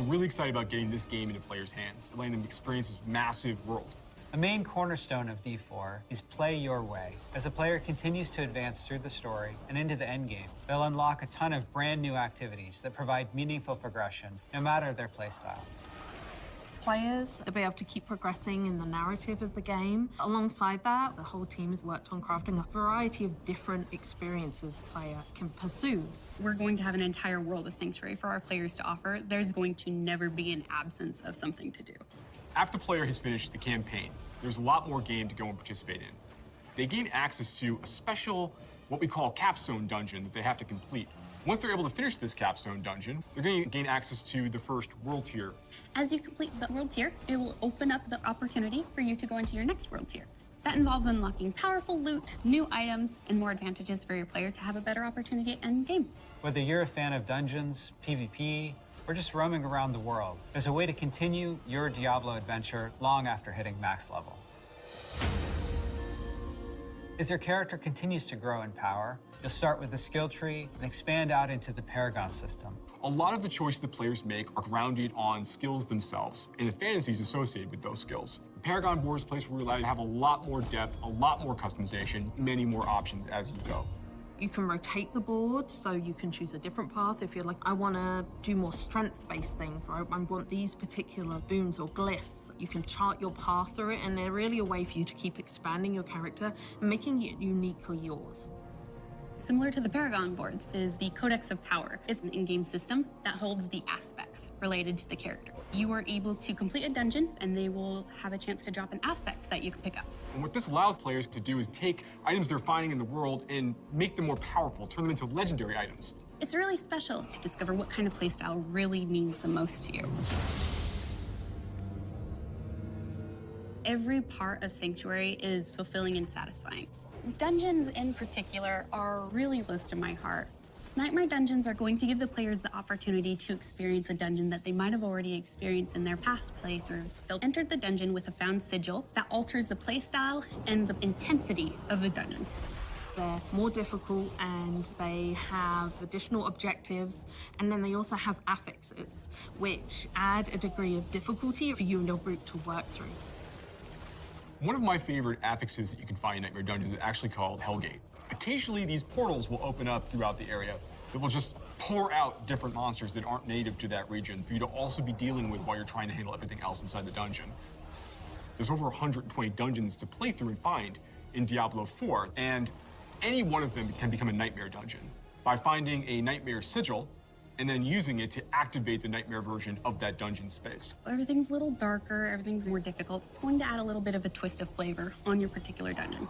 really excited about getting this game into players' hands, letting them experience this massive world. A main cornerstone of D4 is play your way. As a player continues to advance through the story and into the endgame, they'll unlock a ton of brand new activities that provide meaningful progression, no matter their playstyle. Players will be able to keep progressing in the narrative of the game. Alongside that, the whole team has worked on crafting a variety of different experiences players can pursue. We're going to have an entire world of Sanctuary for our players to offer. There's going to never be an absence of something to do. After the player has finished the campaign, there's a lot more game to go and participate in. They gain access to a special, what we call capstone dungeon that they have to complete. Once they're able to finish this capstone dungeon, they're going to gain access to the first world tier. As you complete the world tier, it will open up the opportunity for you to go into your next world tier. That involves unlocking powerful loot, new items, and more advantages for your player to have a better opportunity at end game. Whether you're a fan of dungeons, PvP, or just roaming around the world, there's a way to continue your Diablo adventure long after hitting max level. As your character continues to grow in power, you'll start with the skill tree and expand out into the Paragon system. A lot of the choices the players make are grounded on skills themselves and the fantasies associated with those skills. The Paragon board is a place where we're allowed to have a lot more depth, a lot more customization, many more options as you go. You can rotate the board, so you can choose a different path if you're like, I want to do more strength-based things, or I want these particular boons or glyphs. You can chart your path through it, and they're really a way for you to keep expanding your character and making it uniquely yours. Similar to the Paragon boards is the Codex of Power. It's an in-game system that holds the aspects related to the character. You are able to complete a dungeon, and they will have a chance to drop an aspect that you can pick up. And what this allows players to do is take items they're finding in the world and make them more powerful, turn them into legendary items. It's really special to discover what kind of playstyle really means the most to you. Every part of Sanctuary is fulfilling and satisfying. Dungeons in particular are really close to my heart. Nightmare dungeons are going to give the players the opportunity to experience a dungeon that they might have already experienced in their past playthroughs. They'll enter the dungeon with a found sigil that alters the playstyle and the intensity of the dungeon. They're more difficult and they have additional objectives, and then they also have affixes, which add a degree of difficulty for you and your group to work through. One of my favorite affixes that you can find in Nightmare Dungeons is actually called Hellgate. Occasionally, these portals will open up throughout the area that will just pour out different monsters that aren't native to that region for you to also be dealing with while you're trying to handle everything else inside the dungeon. There's over 120 dungeons to play through and find in Diablo IV, and any one of them can become a Nightmare dungeon by finding a Nightmare sigil and then using it to activate the Nightmare version of that dungeon space. Everything's a little darker, everything's more difficult. It's going to add a little bit of a twist of flavor on your particular dungeon.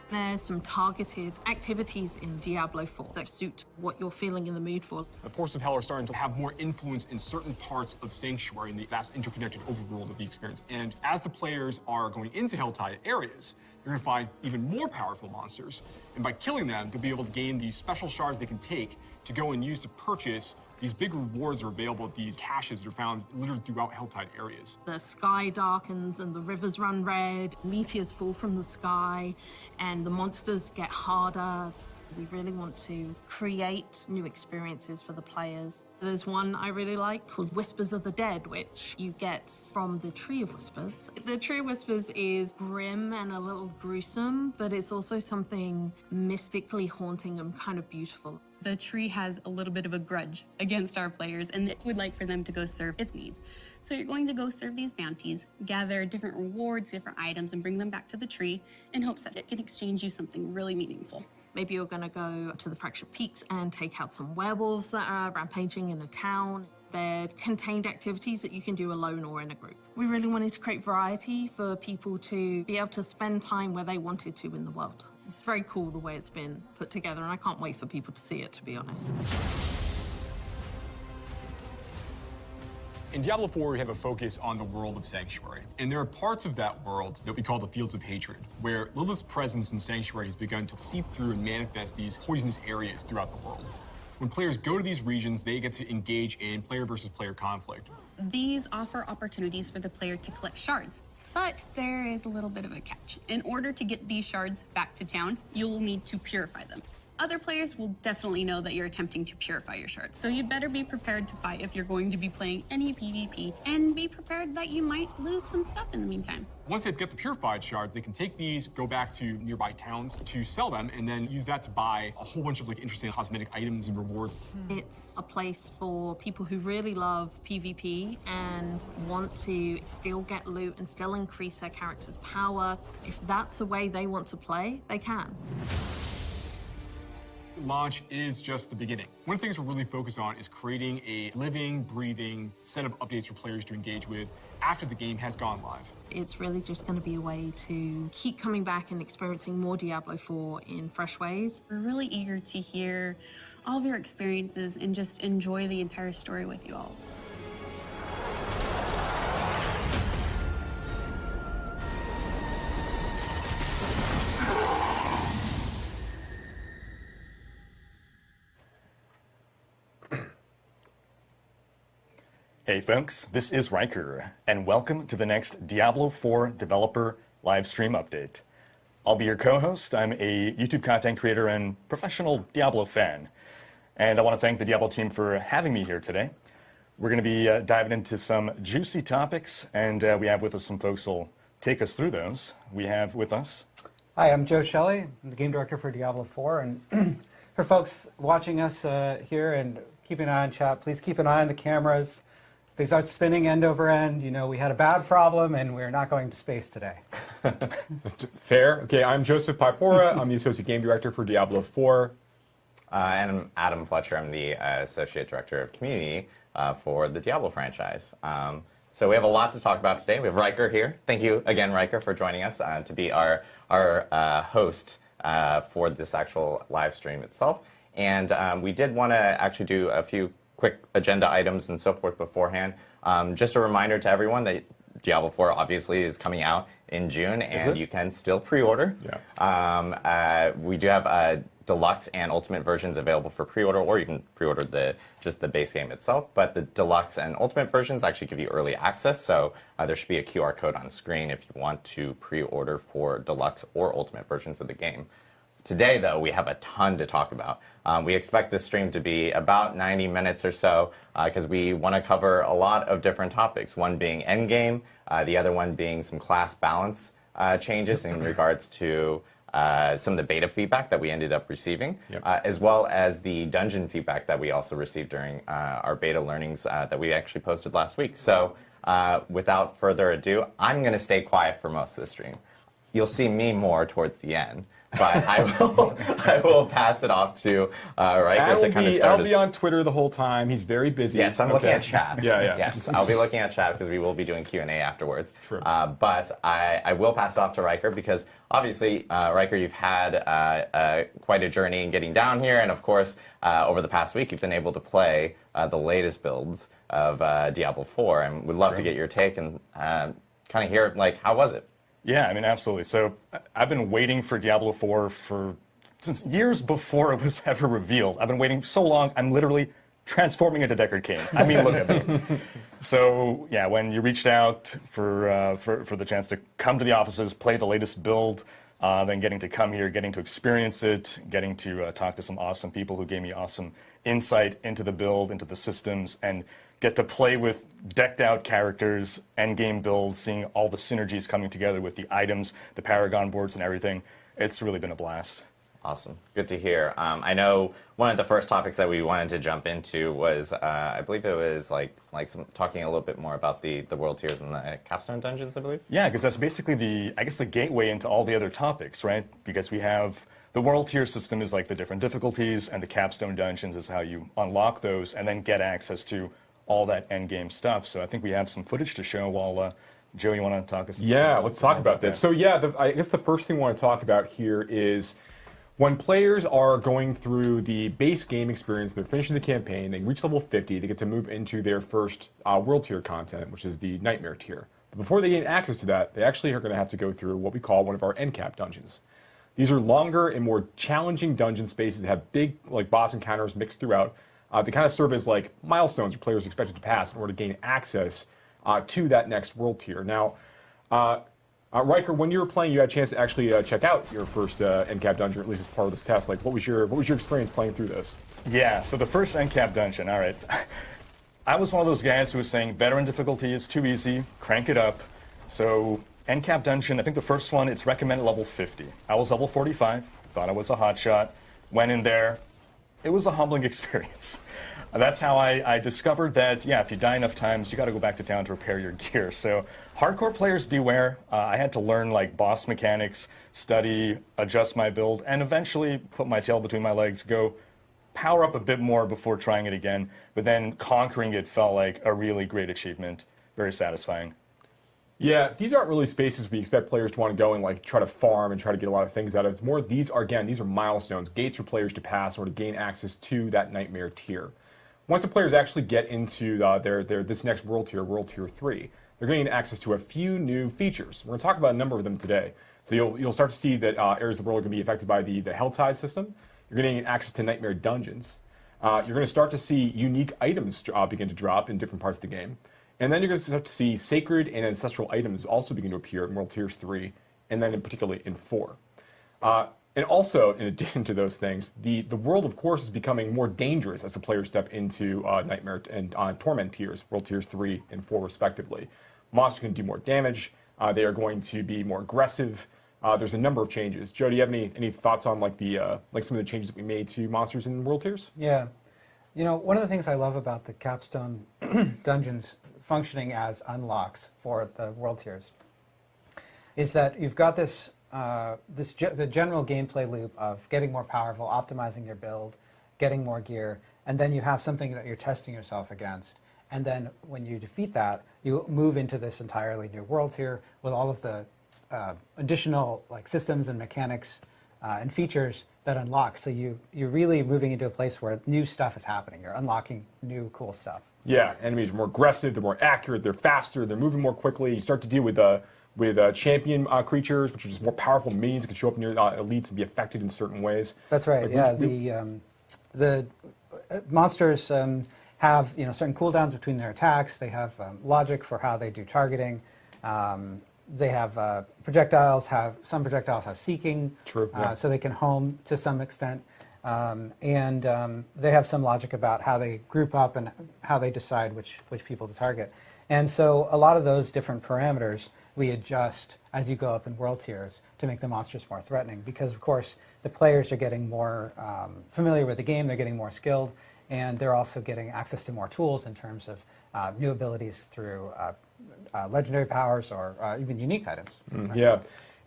There's some targeted activities in Diablo IV that suit what you're feeling in the mood for. The Forces of Hell are starting to have more influence in certain parts of Sanctuary in the vast interconnected overworld of the experience. And as the players are going into Helltide areas, you're going to find even more powerful monsters. And by killing them, they'll be able to gain these special shards they can take to go and use to purchase these big rewards that are available at these caches that are found littered throughout Helltide areas. The sky darkens and the rivers run red, meteors fall from the sky, and the monsters get harder. We really want to create new experiences for the players. There's one I really like called Whispers of the Dead, which you get from the Tree of Whispers. The Tree of Whispers is grim and a little gruesome, but it's also something mystically haunting and kind of beautiful. The tree has a little bit of a grudge against our players, and it would like for them to go serve its needs. So you're going to go serve these bounties, gather different rewards, different items, and bring them back to the tree in hopes that it can exchange you something really meaningful. Maybe you're going to go to the Fractured Peaks and take out some werewolves that are rampaging in a town. They're contained activities that you can do alone or in a group. We really wanted to create variety for people to be able to spend time where they wanted to in the world. It's very cool the way it's been put together, and I can't wait for people to see it, to be honest. In Diablo IV, we have a focus on the world of Sanctuary. And there are parts of that world that we call the Fields of Hatred, where Lilith's presence in Sanctuary has begun to seep through and manifest these poisonous areas throughout the world. When players go to these regions, they get to engage in player versus player conflict. These offer opportunities for the player to collect shards. But there is a little bit of a catch. In order to get these shards back to town, you'll need to purify them. Other players will definitely know that you're attempting to purify your shards, so you'd better be prepared to fight if you're going to be playing any PvP, and be prepared that you might lose some stuff in the meantime. Once they've got the purified shards, they can take these, go back to nearby towns to sell them, and then use that to buy a whole bunch of like interesting cosmetic items and rewards. It's a place for people who really love PvP and want to still get loot and still increase their character's power. If that's the way they want to play, they can. Launch is just the beginning. One of the things we're really focused on is creating a living, breathing set of updates for players to engage with after the game has gone live. It's really just going to be a way to keep coming back and experiencing more Diablo IV in fresh ways. We're really eager to hear all of your experiences and just enjoy the entire story with you all. Hey folks, this is Riker, and welcome to the next Diablo IV developer live stream update. I'll be your co-host. I'm a YouTube content creator and professional Diablo fan, and I want to thank the Diablo team for having me here today. We're going to be diving into some juicy topics, and we have with us some folks who will take us through those. We have with us... Hi, I'm Joe Shelley. I'm the game director for Diablo IV, and for folks watching us here and keeping an eye on chat, please keep an eye on the cameras. If they start spinning end over end, you know we had a bad problem and we're not going to space today. Fair. Okay, I'm Joseph Pipora. I'm the associate game director for Diablo IV. And I'm Adam Fletcher. I'm the associate director of community for the Diablo franchise. So we have a lot to talk about today. We have Riker here. Thank you again, Riker, for joining us to be our host for this actual live stream itself. And we did want to actually do a few quick agenda items and so forth beforehand. Just a reminder to everyone that Diablo IV obviously is coming out in June, and you can still pre-order. Yeah. We do have deluxe and ultimate versions available for pre-order, or you can pre-order just the base game itself. But the deluxe and ultimate versions actually give you early access, so there should be a QR code on screen if you want to pre-order for deluxe or ultimate versions of the game. Today, though, we have a ton to talk about. We expect this stream to be about 90 minutes or so, because we want to cover a lot of different topics, one being endgame, the other one being some class balance changes in regards to some of the beta feedback that we ended up receiving, as well as the dungeon feedback that we also received during our beta learnings that we actually posted last week. So without further ado, I'm going to stay quiet for most of the stream. You'll see me more towards the end. But I will pass it off to Riker to kind of start. I'll be on Twitter the whole time. He's very busy. Yes, I'm looking at chat. Yeah. Yes, I'll be looking at chat because we will be doing Q&A afterwards. True. But I will pass it off to Riker because obviously, Riker, you've had quite a journey in getting down here, and of course, over the past week, you've been able to play the latest builds of Diablo IV, and we'd love to get your take and kind of hear like how was it? Yeah, I mean, absolutely. So I've been waiting for Diablo IV since years before it was ever revealed. I've been waiting so long, I'm literally transforming into Deckard Cain. I mean, look at me. So yeah, when you reached out for the chance to come to the offices, play the latest build, then getting to come here, getting to experience it, getting to talk to some awesome people who gave me awesome insight into the build, into the systems, and get to play with decked out characters, endgame builds, seeing all the synergies coming together with the items, the Paragon boards and everything. It's really been a blast. Awesome. Good to hear. I know one of the first topics that we wanted to jump into was, I believe it was talking a little bit more about the world tiers and the capstone dungeons, I believe. Yeah, because that's basically the gateway into all the other topics, right? Because we have the world tier system is like the different difficulties, and the capstone dungeons is how you unlock those and then get access to all that end game stuff. So I think we have some footage to show while, Joe, you want to talk us? Yeah, let's talk about this. So yeah, I guess the first thing we want to talk about here is when players are going through the base game experience, they're finishing the campaign, they reach level 50, they get to move into their first world tier content, which is the Nightmare tier. But before they gain access to that, they actually are going to have to go through what we call one of our end cap dungeons. These are longer and more challenging dungeon spaces that have big boss encounters mixed throughout. They kind of serve as like milestones where players are expected to pass in order to gain access to that next world tier. Now, Riker, when you were playing, you had a chance to actually check out your first end cap dungeon, at least as part of this test. Like, what was your experience playing through this? Yeah, so the first end cap dungeon, all right. I was one of those guys who was saying veteran difficulty is too easy, crank it up. So end cap dungeon, I think the first one, it's recommended level 50. I was level 45, thought I was a hotshot, went in there. It was a humbling experience. That's how I discovered that, yeah, if you die enough times, you got to go back to town to repair your gear. So hardcore players beware. I had to learn like boss mechanics, study, adjust my build, and eventually put my tail between my legs, go power up a bit more before trying it again. But then conquering it felt like a really great achievement, very satisfying. Yeah, these aren't really spaces we expect players to want to go and like try to farm and try to get a lot of things out of. It's more these are milestones, gates for players to pass or to gain access to that nightmare tier. Once the players actually get into this next world tier 3, they're going to get access to a few new features. We're going to talk about a number of them today. So you'll start to see that areas of the world are going to be affected by the Helltide system. You're going to get access to nightmare dungeons. You're going to start to see unique items begin to drop in different parts of the game. And then you're going to start to see sacred and ancestral items also begin to appear in World Tiers 3, and then particularly in 4. And also, in addition to those things, the world, of course, is becoming more dangerous as the players step into Nightmare and Torment tiers, World Tiers 3 and 4 respectively. Monsters can do more damage. They are going to be more aggressive. There's a number of changes. Joe, do you have any thoughts on like some of the changes that we made to monsters in World Tiers? Yeah. You know, one of the things I love about the capstone dungeons functioning as unlocks for the world tiers is that you've got this the general gameplay loop of getting more powerful, optimizing your build, getting more gear, and then you have something that you're testing yourself against. And then when you defeat that, you move into this entirely new world tier with all of the additional like systems and mechanics and features that unlock. So you're really moving into a place where new stuff is happening. You're unlocking new cool stuff. Yeah, enemies are more aggressive, they're more accurate, they're faster, they're moving more quickly. You start to deal with champion creatures, which are just more powerful minions that can show up in your elites and be affected in certain ways. That's right. Like, The monsters have certain cooldowns between their attacks. They have logic for how they do targeting. They have projectiles. Some projectiles have seeking, True, yeah. so they can home to some extent. And they have some logic about how they group up and how they decide which people to target. And so a lot of those different parameters we adjust as you go up in world tiers to make the monsters more threatening because, of course, the players are getting more familiar with the game, they're getting more skilled, and they're also getting access to more tools in terms of new abilities through legendary powers or even unique items. Right? Yeah.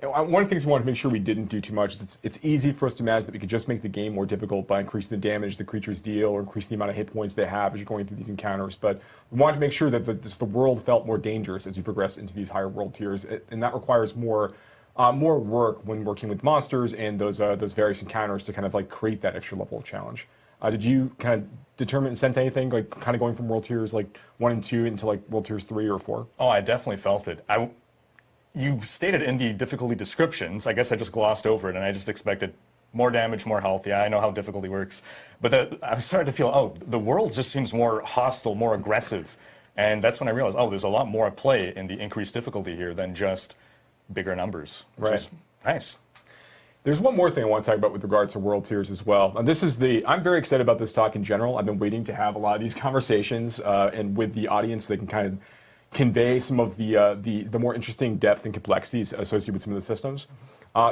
One of the things we want to make sure we didn't do too much is it's easy for us to imagine that we could just make the game more difficult by increasing the damage the creatures deal or increasing the amount of hit points they have as you're going through these encounters. But we wanted to make sure that the world felt more dangerous as you progress into these higher world tiers, and that requires more work when working with monsters and those various encounters to kind of like create that extra level of challenge. Did you kind of determine and sense anything like kind of going from world tiers like 1 and 2 into like world tiers 3 or 4? Oh, I definitely felt it. You stated in the difficulty descriptions, I guess I just glossed over it and I just expected more damage, more health. Yeah, I know how difficulty works. But I was starting to feel, oh, the world just seems more hostile, more aggressive. And that's when I realized, oh, there's a lot more at play in the increased difficulty here than just bigger numbers, which is nice. There's one more thing I want to talk about with regards to world tiers as well. And I'm very excited about this talk in general. I've been waiting to have a lot of these conversations and with the audience they can kind of convey some of the more interesting depth and complexities associated with some of the systems.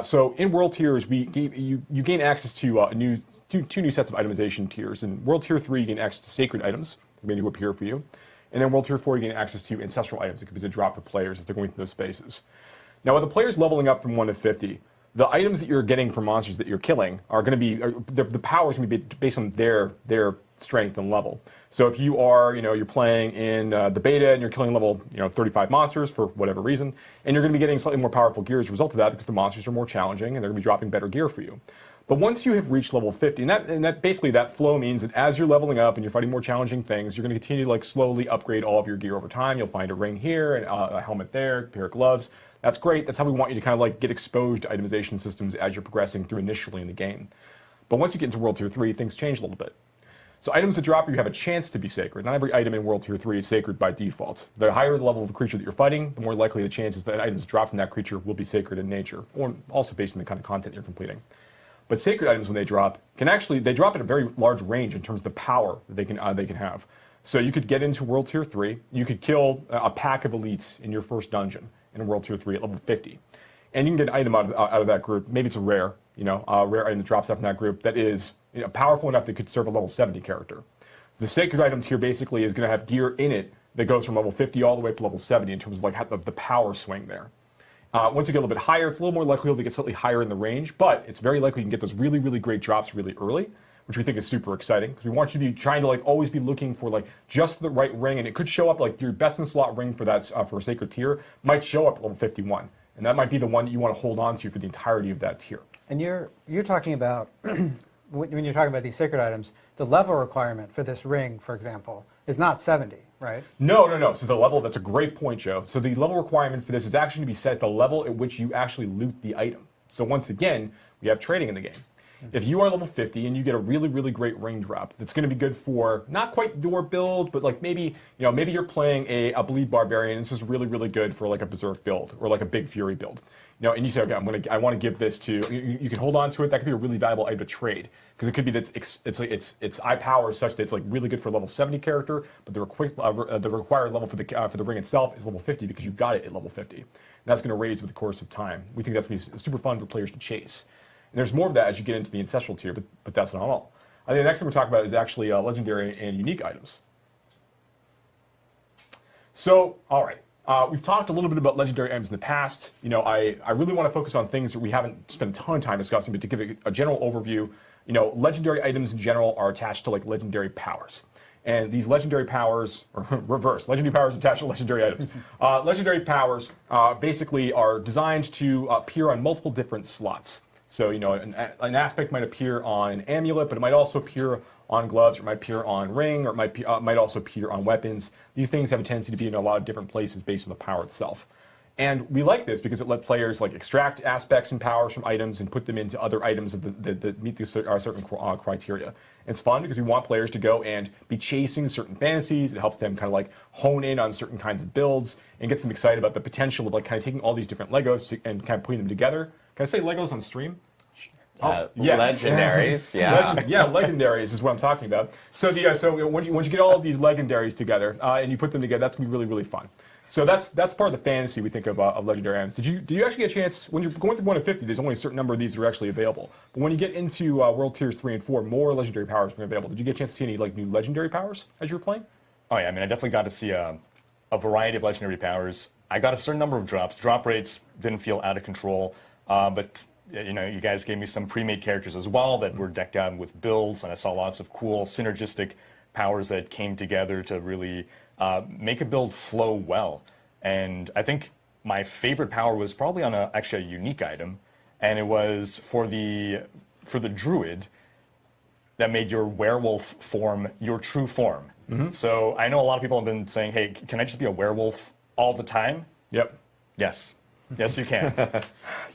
So in world tiers, you gain access to two new sets of itemization tiers. In world tier 3, you gain access to sacred items, they're going to appear for you. And then world tier 4, you gain access to ancestral items that can be dropped for players as they're going through those spaces. Now, with the players leveling up from 1 to 50, the items that you're getting from monsters that you're killing are going to be the power is going to be based on their strength and level. So if you are, you're playing in the beta and you're killing level, 35 monsters for whatever reason, and you're going to be getting slightly more powerful gear as a result of that because the monsters are more challenging and they're going to be dropping better gear for you. But once you have reached level 50, and that basically that flow means that as you're leveling up and you're fighting more challenging things, you're going to continue to like slowly upgrade all of your gear over time. You'll find a ring here, and a helmet there, a pair of gloves. That's great. That's how we want you to kind of like get exposed to itemization systems as you're progressing through initially in the game. But once you get into World Tier 3, things change a little bit. So items that drop you have a chance to be sacred. Not every item in World Tier 3 is sacred by default. The higher the level of the creature that you're fighting, the more likely the chances that items dropped from that creature will be sacred in nature, or also based on the kind of content you're completing. But sacred items, when they drop, they drop at a very large range in terms of the power that they can have. So you could get into World Tier 3, you could kill a pack of elites in your first dungeon in World Tier 3 at level 50. And you can get an item out of that group. Maybe it's a rare item that drops out from that group that is powerful enough that could serve a level 70 character. The sacred items here basically is going to have gear in it that goes from level 50 all the way up to level 70 in terms of like the power swing there. Once you get a little bit higher, it's a little more likely to get slightly higher in the range, but it's very likely you can get those really, really great drops really early, which we think is super exciting because we want you to be trying to like always be looking for like just the right ring, and it could show up like your best in slot ring for that for a sacred tier might show up at level 51, and that might be the one that you want to hold on to for the entirety of that tier. And you're talking about when you're talking about these sacred items, the level requirement for this ring, for example, is not 70, right? No. So the level, that's a great point, Joe. So the level requirement for this is actually to be set at the level at which you actually loot the item. So once again, we have trading in the game. If you are level 50 and you get a really, really great ring drop, that's going to be good for not quite your build, but like maybe you're playing a bleed barbarian. And this is really, really good for like a berserk build or like a big fury build. And you say, okay, I want to give this to you can hold on to it. That could be a really valuable item to trade because it could be that its eye power is such that it's like really good for a level 70 character, but the required level for the ring itself is level 50 because you got it at level 50. And that's going to raise with the course of time. We think that's going to be super fun for players to chase. And there's more of that as you get into the ancestral tier, but that's not all. I think the next thing we're talking about is actually legendary and unique items. So, all right. We've talked a little bit about legendary items in the past. I really want to focus on things that we haven't spent a ton of time discussing, but to give a general overview, legendary items in general are attached to like legendary powers. And these legendary powers, or reverse, legendary powers attached to legendary items. Legendary powers basically are designed to appear on multiple different slots. So, an aspect might appear on an amulet, but it might also appear on gloves, or it might appear on ring, or it might also appear on weapons. These things have a tendency to be in a lot of different places based on the power itself. And we like this because it let players like extract aspects and powers from items and put them into other items that meet these certain criteria. It's fun because we want players to go and be chasing certain fantasies. It helps them kind of like hone in on certain kinds of builds and gets them excited about the potential of like kind of taking all these different Legos and kind of putting them together. Can I say Legos on stream? Yes. Legendaries, yeah. Legendaries is what I'm talking about. So once you get all of these legendaries together and you put them together, that's gonna be really, really fun. So that's part of the fantasy we think of legendary items. Did you actually get a chance when you're going through 1 to 50? There's only a certain number of these that are actually available. But when you get into World Tiers 3 and 4, more legendary powers are available. Did you get a chance to see any like new legendary powers as you were playing? Oh yeah, I mean I definitely got to see a variety of legendary powers. I got a certain number of drops. Drop rates didn't feel out of control, but you guys gave me some pre-made characters as well that were decked out with builds, and I saw lots of cool synergistic powers that came together to really make a build flow well. And I think my favorite power was probably on actually a unique item, and it was for the druid that made your werewolf form your true form. Mm-hmm. So I know a lot of people have been saying, hey, can I just be a werewolf all the time? Yep. Yes, you can.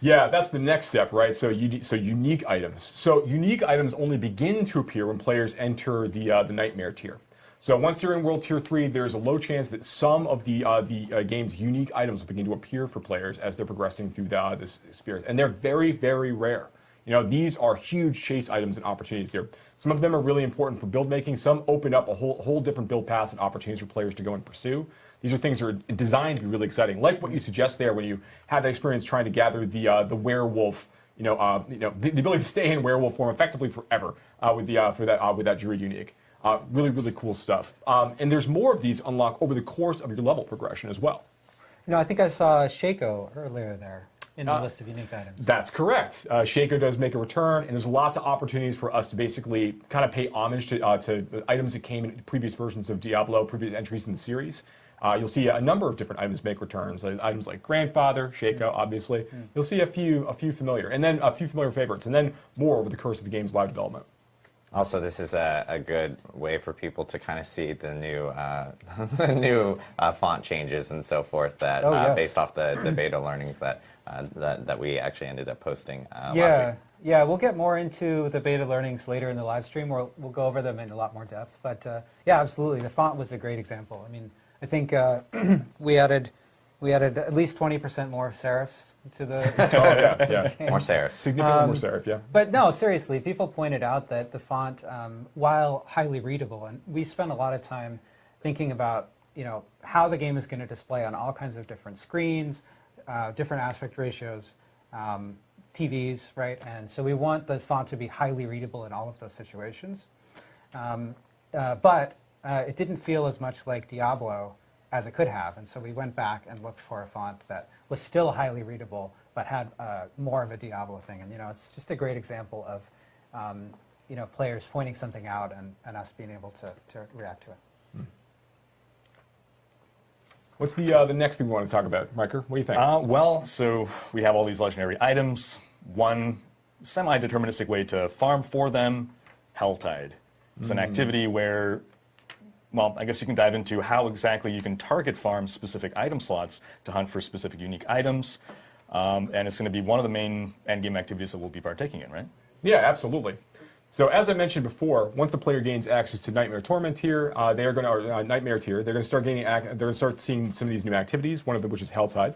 Yeah, that's the next step, right? So unique items. So unique items only begin to appear when players enter the Nightmare tier. So once you're in World Tier 3, there's a low chance that some of the game's unique items will begin to appear for players as they're progressing through this experience. And they're very, very rare. These are huge chase items and opportunities here. Some of them are really important for build making. Some open up a whole different build paths and opportunities for players to go and pursue. These are things that are designed to be really exciting, like what you suggest there when you have that experience trying to gather the werewolf, the ability to stay in werewolf form effectively forever with that druid unique. Really, really cool stuff. And there's more of these unlock over the course of your level progression as well. I think I saw Shaco earlier there in the list of unique items. That's correct. Shaco does make a return, and there's lots of opportunities for us to basically kind of pay homage to items that came in previous versions of Diablo, previous entries in the series. You'll see a number of different items make returns. Items like Grandfather, Shaco, obviously. You'll see a few familiar, and then a few familiar favorites, and then more over the course of the game's live development. Also, this is a good way for people to kind of see the new font changes and so forth that based off the beta learnings that we actually ended up posting last week. Yeah, we'll get more into the beta learnings later in the live stream, where we'll go over them in a lot more depth. But yeah, absolutely, the font was a great example. I mean, I think we added at least 20% more serifs to the. Yeah. More serifs. Significantly more serif, yeah. But no, seriously, people pointed out that the font, while highly readable, and we spent a lot of time thinking about how the game is going to display on all kinds of different screens, different aspect ratios. TVs, right? And so we want the font to be highly readable in all of those situations. But it didn't feel as much like Diablo as it could have. And so we went back and looked for a font that was still highly readable, but had more of a Diablo thing. And it's just a great example of players pointing something out and us being able to react to it. What's the next thing we want to talk about, Riker? What do you think? Well, so we have all these legendary items. One semi-deterministic way to farm for them, Helltide. It's an activity where, well, I guess you can dive into how exactly you can target farm specific item slots to hunt for specific unique items. And it's going to be one of the main endgame activities that we'll be partaking in, right? Yeah, absolutely. So as I mentioned before, once the player gains access to Nightmare Torment here, they are going to Nightmare tier. They're going to start they're going to start seeing some of these new activities. One of them, which is Helltide.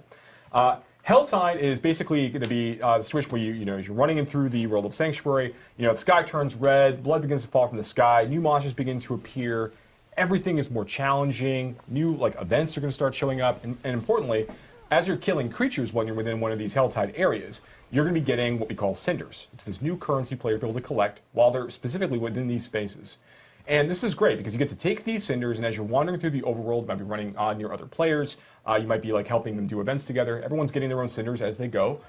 Helltide is basically going to be the situation where as you're running in through the world of Sanctuary, the sky turns red, blood begins to fall from the sky, new monsters begin to appear, everything is more challenging, new events are going to start showing up, and importantly, as you're killing creatures when you're within one of these Helltide areas, you're going to be getting what we call cinders. It's this new currency players will be able to collect while they're specifically within these spaces. And this is great because you get to take these cinders, and as you're wandering through the overworld, you might be running near other players. You might be helping them do events together. Everyone's getting their own cinders as they go.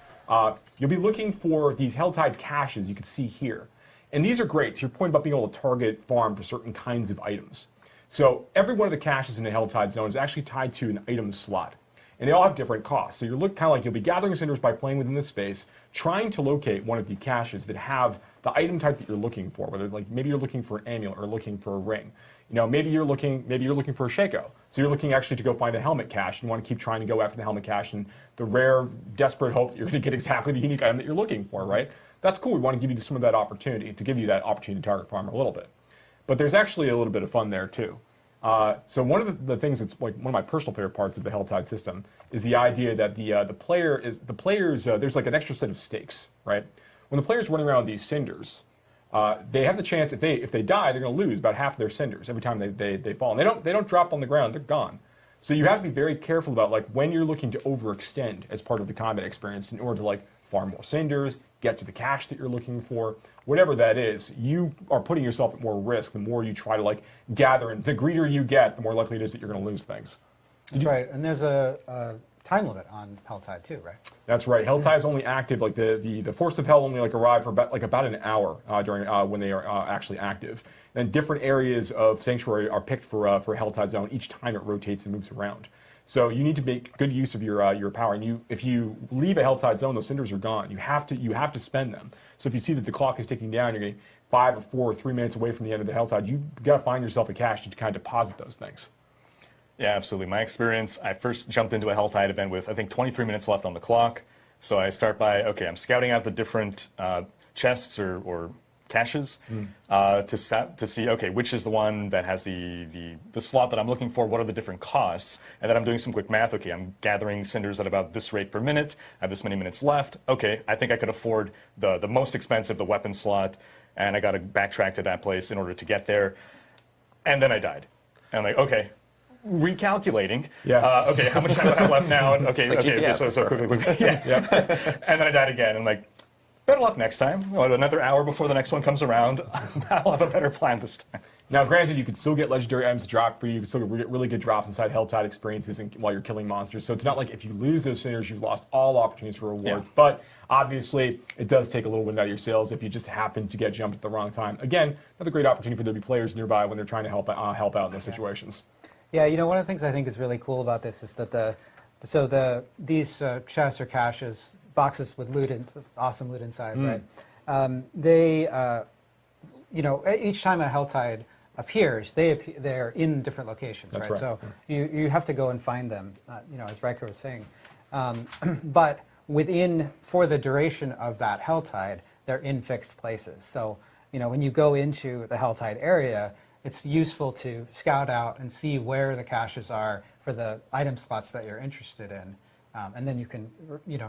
You'll be looking for these Helltide caches you can see here. And these are great. To your point about being able to target farm for certain kinds of items. So every one of the caches in the Helltide zone is actually tied to an item slot. And they all have different costs. So you'll look kind of like you'll be gathering cinders by playing within this space, trying to locate one of the caches that have the item type that you're looking for. Whether maybe you're looking for an amulet or looking for a ring. Maybe you're looking for a Shaco. So you're looking actually to go find a helmet cache. You want to keep trying to go after the helmet cache and the rare, desperate hope that you're going to get exactly the unique item that you're looking for, right? That's cool. We want to give you some of that opportunity, to target farm a little bit. But there's actually a little bit of fun there too. So one of the things that's one of my personal favorite parts of the Helltide system is the idea that the players there's an extra set of stakes, right? When the player's running around with these cinders, they have the chance if they die, they're going to lose about half of their cinders every time they fall. And they don't drop on the ground; they're gone. So you have to be very careful about when you're looking to overextend as part of the combat experience in order to farm more cinders, get to the cache that you're looking for, whatever that is. You are putting yourself at more risk the more you try to gather, and the greedier you get, the more likely it is that you're going to lose things. That's right, and there's a time limit on Helltide too, right? That's right. Helltide is only active the Force of Hell only arrive for about an hour during when they are actually active. And different areas of Sanctuary are picked for Helltide Zone each time it rotates and moves around. So you need to make good use of your power. And if you leave a Helltide Zone, those cinders are gone. You have to spend them. So if you see that the clock is ticking down, you're getting 5 or 4 or 3 minutes away from the end of the Helltide, you've got to find yourself a cache to kind of deposit those things. Yeah, absolutely. My experience, I first jumped into a Helltide event with, I think, 23 minutes left on the clock. So I start by, I'm scouting out the different chests or caches to see, which is the one that has the slot that I'm looking for, what are the different costs, and then I'm doing some quick math. I'm gathering cinders at about this rate per minute, I have this many minutes left. I think I could afford the most expensive, the weapon slot, and I got to backtrack to that place in order to get there. And then I died. And I'm like, recalculating. Yeah. How much time do I have left now? And GPS, so quickly. Yeah. And then I died again. And better luck next time. Another hour before the next one comes around. I'll have a better plan this time. Now, granted, you can still get legendary items to drop for you. You can still get really good drops inside Helltide experiences while you're killing monsters. So it's not like if you lose those cinders, you've lost all opportunities for rewards. Yeah. But obviously, it does take a little wind out of your sails if you just happen to get jumped at the wrong time. Again, another great opportunity for there to be players nearby when they're trying to help out in those situations. Yeah, one of the things I think is really cool about this is that these chests or caches, boxes with loot awesome loot inside, right? Each time a Helltide appears, they're in different locations, right? So you have to go and find them, as Riker was saying. But for the duration of that Helltide, they're in fixed places. So, when you go into the Helltide area, it's useful to scout out and see where the caches are for the item slots that you're interested in. And then you can,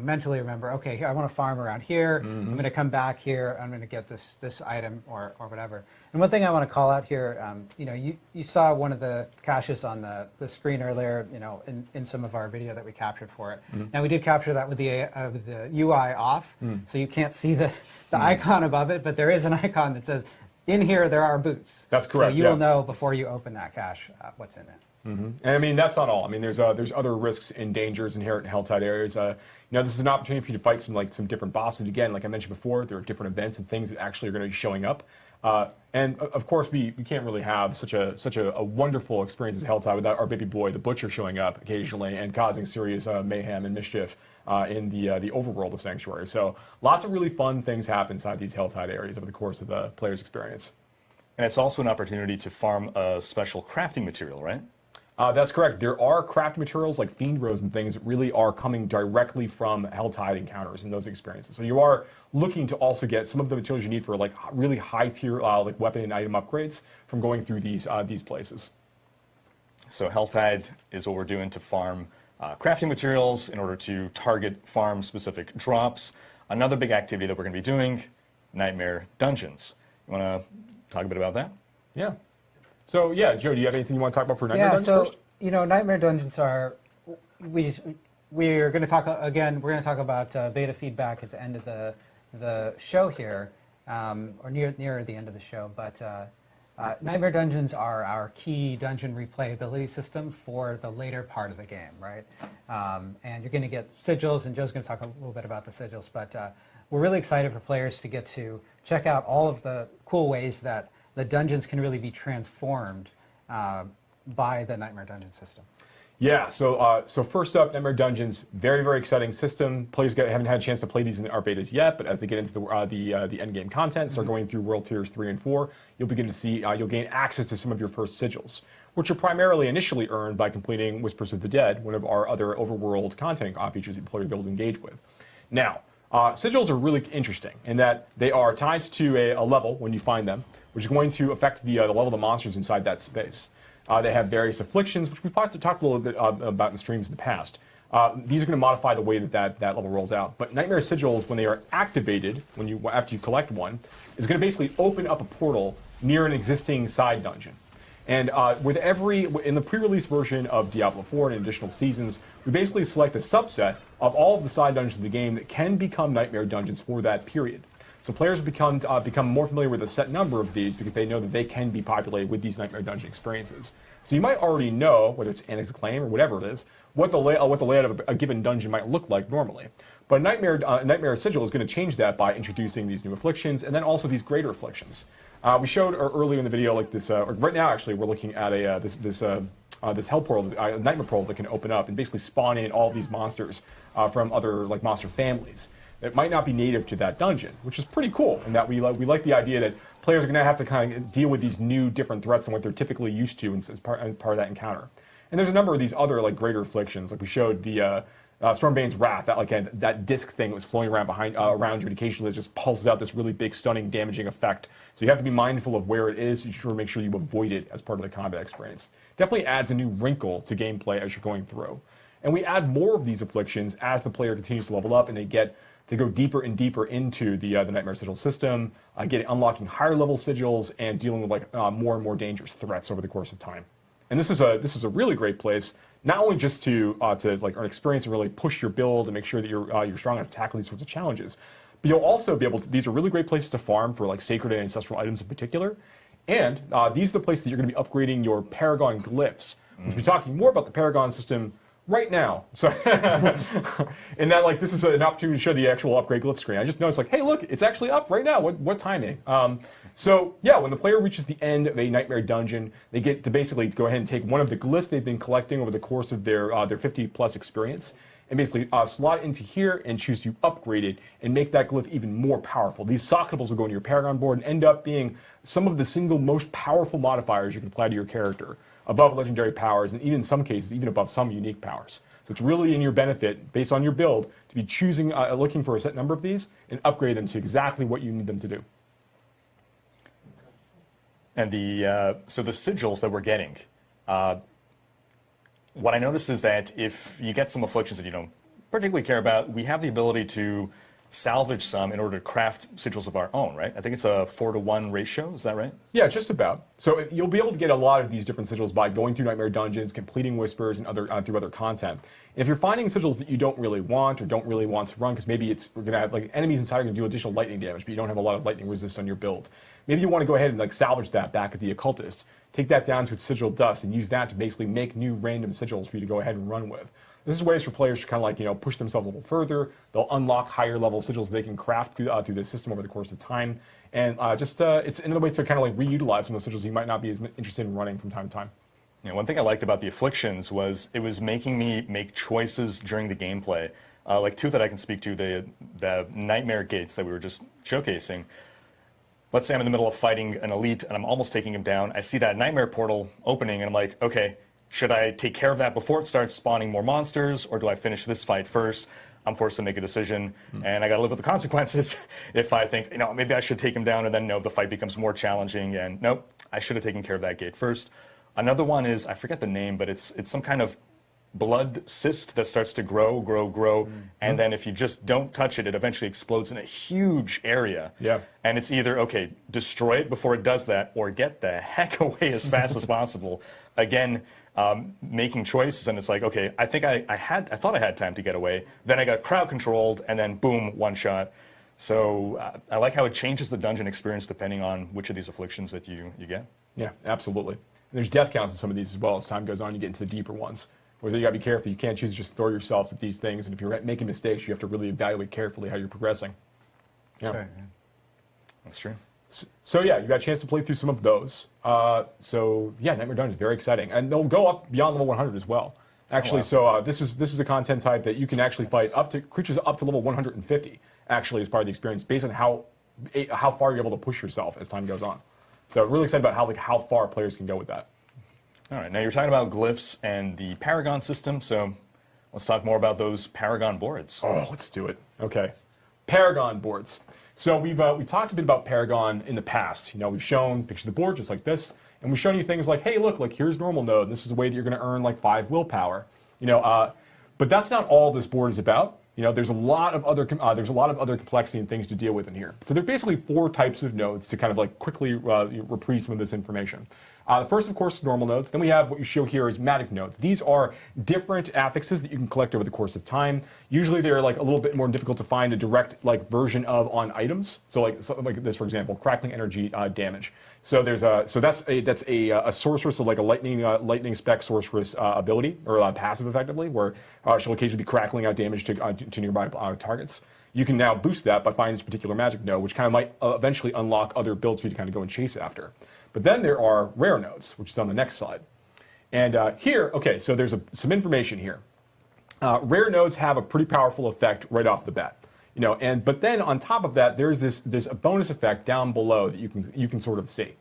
mentally remember, okay, here, I want to farm around here. I'm going to come back here. I'm going to get this item or whatever. And one thing I want to call out here, you saw one of the caches on the screen earlier, in some of our video that we captured for it. Now, we did capture that with the UI off, so you can't see the icon above it, but there is an icon that says, in here, there are boots. That's correct. So you will know before you open that cache what's in it. And I mean, that's not all. I mean, there's other risks and dangers inherent in Helltide areas. This is an opportunity for you to fight some different bosses. Again, like I mentioned before, there are different events and things that actually are going to be showing up. And of course, we can't really have such a wonderful experience as Helltide without our baby boy, the Butcher, showing up occasionally and causing serious mayhem and mischief in the overworld of Sanctuary. So lots of really fun things happen inside these Helltide areas over the course of the player's experience. And it's also an opportunity to farm a special crafting material, right? That's correct. There are craft materials like Fiend Rose and things that really are coming directly from Helltide encounters and those experiences. So you are looking to also get some of the materials you need for like really high tier like weapon and item upgrades from going through these places. So Helltide is what we're doing to farm crafting materials in order to target farm specific drops. Another big activity that we're going to be doing, Nightmare Dungeons. You want to talk a bit about that? Yeah. So yeah, Joe, do you have anything you want to talk about for Nightmare Dungeons first? Nightmare Dungeons are, we're going to talk again. We're going to talk about beta feedback at the end of the show here, or near the end of the show. But Nightmare Dungeons are our key dungeon replayability system for the later part of the game, right? And you're going to get sigils, and Joe's going to talk a little bit about the sigils. But we're really excited for players to get to check out all of the cool ways that the dungeons can really be transformed by the Nightmare Dungeon system. Yeah, so first up, Nightmare Dungeons, very, very exciting system. Players haven't had a chance to play these in our betas yet, but as they get into the end game content, start going through World Tiers 3 and 4, you'll begin to see, you'll gain access to some of your first sigils, which are primarily initially earned by completing Whispers of the Dead, one of our other overworld content features that players will be able to engage with. Now, sigils are really interesting in that they are tied to a level when you find them, which is going to affect the level of the monsters inside that space. They have various afflictions, which we've talked a little bit about in streams in the past. These are going to modify the way that level rolls out. But Nightmare Sigils, when they are activated, after you collect one, is going to basically open up a portal near an existing side dungeon. And in the pre-release version of Diablo IV and additional seasons, we basically select a subset of all of the side dungeons of the game that can become Nightmare Dungeons for that period. So players become more familiar with a set number of these because they know that they can be populated with these Nightmare Dungeon experiences. So you might already know, whether it's Annex Acclaim or whatever it is, what the layout of a given dungeon might look like normally. But Nightmare Sigil is going to change that by introducing these new afflictions and then also these greater afflictions. We showed earlier in the video like this. Right now, actually, we're looking at this hell portal, nightmare portal that can open up and basically spawn in all these monsters from other like monster families. It might not be native to that dungeon, which is pretty cool in that we like the idea that players are going to have to kind of deal with these new different threats than what they're typically used to as part of that encounter. And there's a number of these other like greater afflictions, like we showed the Stormbane's Wrath, that disc thing that was flowing around around you, and occasionally it just pulses out this really big, stunning, damaging effect. So you have to be mindful of where it is. You should make sure you avoid it as part of the combat experience. Definitely adds a new wrinkle to gameplay as you're going through. And we add more of these afflictions as the player continues to level up and they get to go deeper and deeper into the Nightmare Sigil system, unlocking higher level sigils and dealing with more and more dangerous threats over the course of time. And this is a really great place, not only just to earn experience and really push your build and make sure that you're strong enough to tackle these sorts of challenges, but you'll also be able to. These are really great places to farm for like sacred and ancestral items in particular, and these are the places that you're going to be upgrading your Paragon glyphs. We'll be talking more about the Paragon system right now. So, and that this is an opportunity to show the actual upgrade glyph screen. I just noticed hey, look, it's actually up right now. What timing? So yeah, when the player reaches the end of a Nightmare Dungeon, they get to basically go ahead and take one of the glyphs they've been collecting over the course of their 50+ experience, and basically slot it into here and choose to upgrade it and make that glyph even more powerful. These socketables will go into your Paragon board and end up being some of the single most powerful modifiers you can apply to your character, above legendary powers, and even in some cases, even above some unique powers. So So it's really in your benefit, based on your build, to be choosing, looking for a set number of these and upgrade them to exactly what you need them to do. And so the sigils that we're getting, what I noticed is that if you get some afflictions that you don't particularly care about, we have the ability to salvage some in order to craft sigils of our own, right? I think it's a 4-to-1 ratio, is that right? Yeah, just about. So you'll be able to get a lot of these different sigils by going through Nightmare Dungeons, completing Whispers, and through other content. And if you're finding sigils that you don't really want or don't really want to run, because maybe we're going to have like enemies inside are going to do additional lightning damage, but you don't have a lot of lightning resist on your build. Maybe you want to go ahead and like salvage that back at the Occultist, take that down to its sigil dust, and use that to basically make new random sigils for you to go ahead and run with. This is ways for players to kind of like, push themselves a little further. They'll unlock higher level sigils they can craft through the system over the course of time. And it's another way to kind of like reutilize some of the sigils you might not be as interested in running from time to time. Yeah, one thing I liked about the afflictions was it was making me make choices during the gameplay. Like two that I can speak to, the nightmare gates that we were just showcasing. Let's say I'm in the middle of fighting an elite and I'm almost taking him down. I see that nightmare portal opening and I'm like, okay, should I take care of that before it starts spawning more monsters, or do I finish this fight first? I'm forced to make a decision, and I got to live with the consequences. If I think, maybe I should take him down, and then no, the fight becomes more challenging, and nope, I should have taken care of that gate first. Another one is, I forget the name, but it's some kind of blood cyst that starts to grow, and then if you just don't touch it, it eventually explodes in a huge area. Yeah. And it's either, okay, destroy it before it does that, or get the heck away as fast as possible. Again, making choices, and it's like, okay, I think I thought I had time to get away. Then I got crowd controlled, and then boom, one shot. So I like how it changes the dungeon experience depending on which of these afflictions that you get. Yeah, absolutely. And there's death counts in some of these as well. As time goes on, you get into the deeper ones. Where you got to be careful. You can't choose to just throw yourselves at these things, and if you're making mistakes, you have to really evaluate carefully how you're progressing. Yeah. Sure. That's true. So yeah, you got a chance to play through some of those. So yeah, Nightmare Dungeon is very exciting, and they'll go up beyond level 100 as well. Actually, so this is a content type that you can actually fight up to creatures up to level 150. Actually, as part of the experience, based on how far you're able to push yourself as time goes on. So really excited about how far players can go with that. All right, now you're talking about glyphs and the Paragon system, so let's talk more about those Paragon boards. Oh, let's do it. Okay, Paragon boards. So we've talked a bit about Paragon in the past. We've shown pictures of the board just like this, and we've shown you things like, hey, look, like here's normal node. And this is a way that you're going to earn like 5 willpower. But that's not all this board is about. There's a lot of other complexity and things to deal with in here. So there are basically 4 types of nodes to kind of like quickly reprise some of this information. The first, of course, is normal nodes. Then we have what you show here is magic nodes. These are different affixes that you can collect over the course of time. Usually they're like a little bit more difficult to find a direct like version of on items. So like something like this, for example, crackling energy damage. So that's a sorceress, so like a lightning spec sorceress ability or passive effectively, where she'll occasionally be crackling out damage to nearby targets. You can now boost that by finding this particular magic node, which kind of might eventually unlock other builds for you to kind of go and chase after. But then there are rare nodes, which is on the next slide. And here, okay, so there's some information here. Rare nodes have a pretty powerful effect right off the bat. But then on top of that, there's this bonus effect down below that you can sort of see.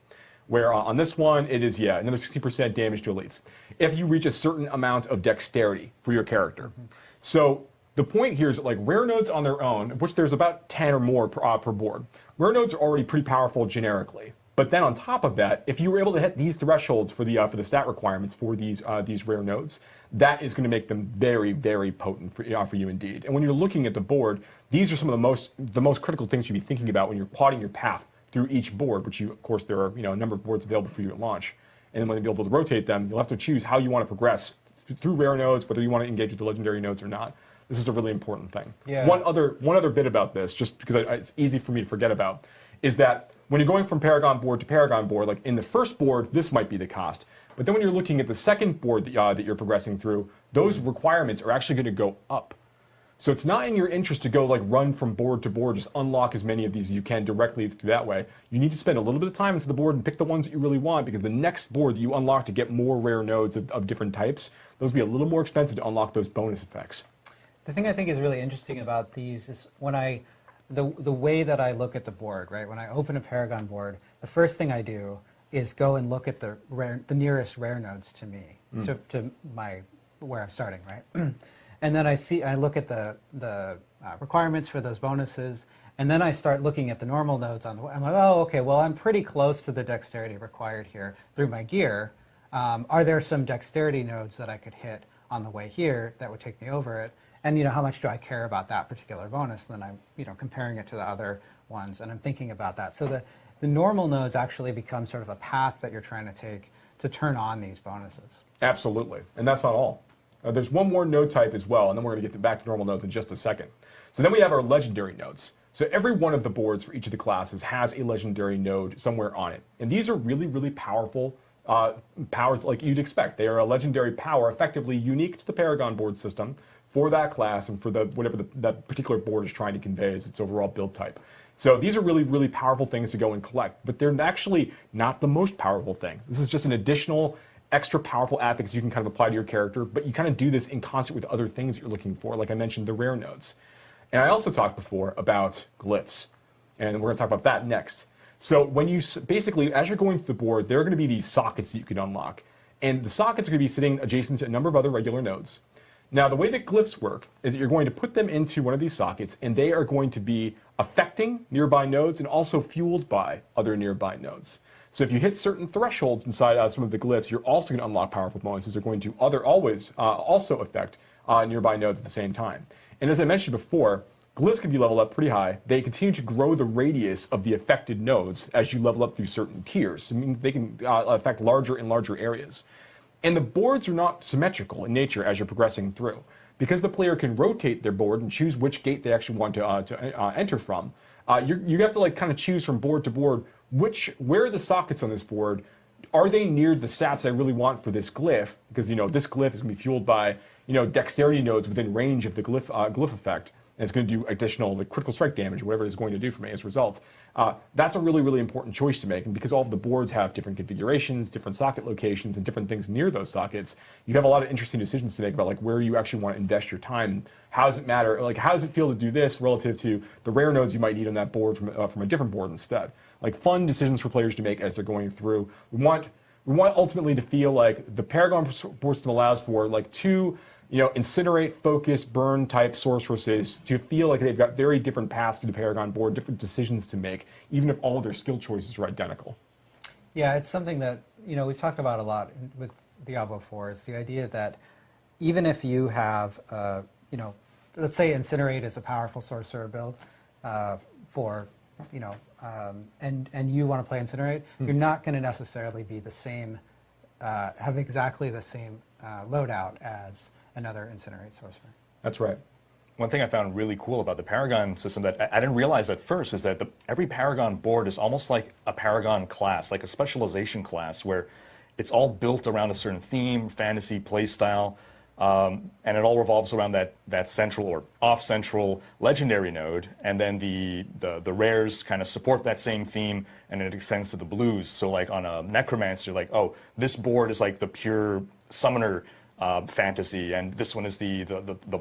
Where on this one, it is, another 60% damage to elites. If you reach a certain amount of dexterity for your character. So the point here is that like rare nodes on their own, of which there's about 10 or more per board, rare nodes are already pretty powerful generically. But then on top of that, if you were able to hit these thresholds for the stat requirements for these rare nodes, that is going to make them very, very potent for you indeed. And when you're looking at the board, these are some of the most critical things you'd be thinking about when you're plotting your path through each board, which of course there are a number of boards available for you at launch. And when you'll be able to rotate them, you'll have to choose how you want to progress through rare nodes, whether you want to engage with the legendary nodes or not. This is a really important thing. Yeah. One other bit about this, just because it's easy for me to forget about, is that when you're going from Paragon board to Paragon board, like in the first board, this might be the cost. But then when you're looking at the second board that you're progressing through, those requirements are actually going to go up. So it's not in your interest to go like run from board to board, just unlock as many of these as you can directly through that way. You need to spend a little bit of time into the board and pick the ones that you really want, because the next board that you unlock to get more rare nodes of different types, those will be a little more expensive to unlock those bonus effects. The thing I think is really interesting about these is the way that I look at the board, right? When I open a Paragon board, the first thing I do is go and look at the nearest rare nodes to me, to where I'm starting, right? and then I look at the requirements for those bonuses, and then I start looking at the normal nodes on the way. I'm like, oh, okay, well, I'm pretty close to the dexterity required here through my gear. Are there some dexterity nodes that I could hit on the way here that would take me over it? And how much do I care about that particular bonus? And then I'm comparing it to the other ones, and I'm thinking about that. So the normal nodes actually become sort of a path that you're trying to take to turn on these bonuses. Absolutely, and that's not all. There's one more node type as well, and then we're going to get back to normal nodes in just a second. So then we have our legendary nodes. So every one of the boards for each of the classes has a legendary node somewhere on it. And these are really, really powerful powers like you'd expect. They are a legendary power, effectively unique to the Paragon board system for that class and for whatever that particular board is trying to convey as its overall build type. So these are really, really powerful things to go and collect, but they're actually not the most powerful thing. This is just an additional extra powerful affix you can kind of apply to your character, but you kind of do this in concert with other things that you're looking for, like I mentioned, the rare nodes. And I also talked before about glyphs, and we're going to talk about that next. So when you basically, as you're going through the board, there are going to be these sockets that you can unlock, and the sockets are going to be sitting adjacent to a number of other regular nodes. Now, the way that glyphs work is that you're going to put them into one of these sockets, and they are going to be affecting nearby nodes and also fueled by other nearby nodes. So if you hit certain thresholds inside some of the glyphs, you're also going to unlock powerful bonuses that are going to always also affect nearby nodes at the same time. And as I mentioned before, glyphs can be leveled up pretty high. They continue to grow the radius of the affected nodes as you level up through certain tiers. So it means they can affect larger and larger areas. And the boards are not symmetrical in nature as you're progressing through. Because the player can rotate their board and choose which gate they actually want to enter from, you have to kind of choose from board to board where are the sockets on this board. Are they near the stats I really want for this glyph? Because this glyph is going to be fueled by dexterity nodes within range of the glyph effect, and it's going to do additional critical strike damage, whatever it's going to do for me as a result. That's a really, really important choice to make, and because all of the boards have different configurations, different socket locations, and different things near those sockets, you have a lot of interesting decisions to make about where you actually want to invest your time. How does it matter? How does it feel to do this relative to the rare nodes you might need on that board from a different board instead? Fun decisions for players to make as they're going through. We want ultimately to feel like the Paragon board system allows for two incinerate, focus, burn type sorceresses to feel like they've got very different paths to the Paragon board, different decisions to make, even if all of their skill choices are identical. Yeah, it's something that we've talked about a lot with Diablo IV. Is the idea that even if you have let's say Incinerate is a powerful sorcerer build for and you want to play Incinerate, you're not going to necessarily be the same, have exactly the same loadout as another Incinerate sorcerer. That's right. One thing I found really cool about the Paragon system that I didn't realize at first is that every Paragon board is almost like a Paragon class, like a specialization class, where it's all built around a certain theme, fantasy, play style, and it all revolves around that central or off-central legendary node, and then the rares kind of support that same theme, and it extends to the blues. So on a Necromancer, oh, this board is the pure summoner fantasy, and this one is the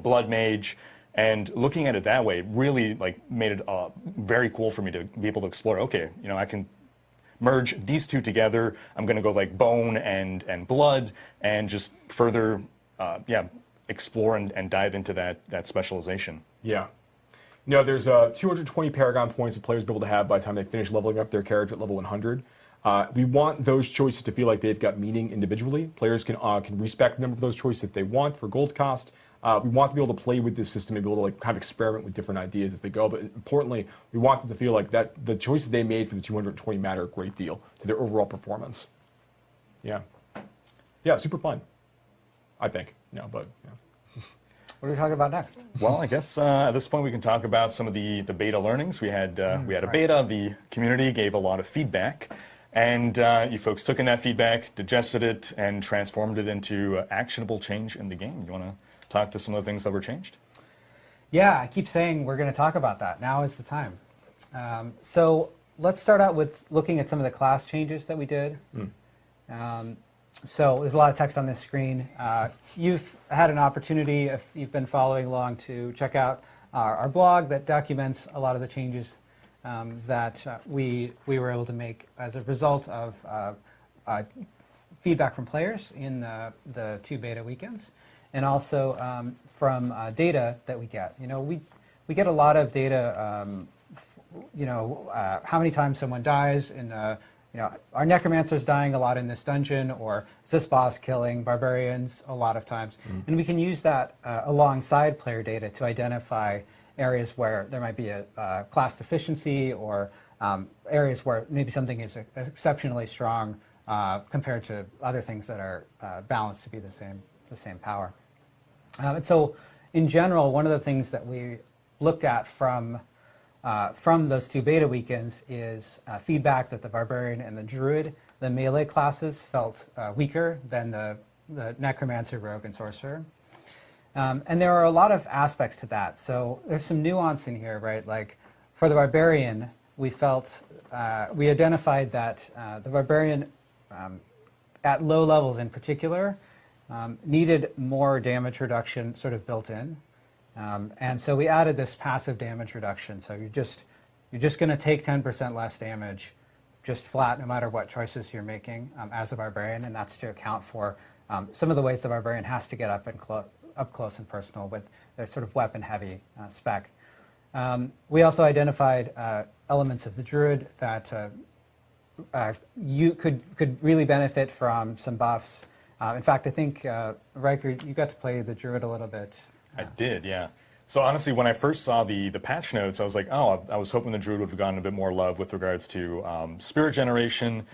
Blood Mage. And looking at it that way really made it very cool for me to be able to explore. Okay, I can merge these two together. I'm going to go bone and blood, and just further explore and dive into that specialization. Yeah. There's 220 Paragon points that players will be able to have by the time they finish leveling up their character at level 100. We want those choices to feel like they've got meaning individually. Players can respect them for those choices if they want for gold cost. We want to be able to play with this system and be able to kind of experiment with different ideas as they go. But importantly, we want them to feel like that the choices they made for the 220 matter a great deal to their overall performance. Yeah. Yeah, super fun, I think. But. What are we talking about next? Well, I guess at this point we can talk about some of the beta learnings. We had a beta. The community gave a lot of feedback, and you folks took in that feedback, digested it, and transformed it into actionable change in the game. You want to talk to some of the things that were changed? Yeah, I keep saying we're going to talk about that. Now is the time. So let's start out with looking at some of the class changes that we did. So there's a lot of text on this screen. You've had an opportunity, if you've been following along, to check out our blog that documents a lot of the changes that we were able to make as a result of feedback from players in the 2 beta weekends. and also from data that we get. We get a lot of data, how many times someone dies in, are necromancers dying a lot in this dungeon, or is this boss killing barbarians a lot of times? And we can use that alongside player data to identify areas where there might be a class deficiency, or areas where maybe something is exceptionally strong compared to other things that are balanced to be the same power. And so, in general, one of the things that we looked at from those two beta weekends is feedback that the Barbarian and the Druid, the melee classes, felt weaker than the Necromancer, Rogue, and Sorcerer. And there are a lot of aspects to that. So there's some nuance in here, right? Like for the Barbarian, we identified that the Barbarian, at low levels in particular, needed more damage reduction sort of built in. And so we added this passive damage reduction. So you're just going to take 10% less damage, just flat, no matter what choices you're making as a Barbarian, and that's to account for some of the ways the Barbarian has to get up close and personal with their sort of weapon-heavy spec. We also identified elements of the Druid that you could really benefit from some buffs. In fact, I think, Riker, you got to play the Druid a little bit. I did, yeah. So honestly, when I first saw the patch notes, I was like, oh, I was hoping the Druid would have gotten a bit more love with regards to spirit generation.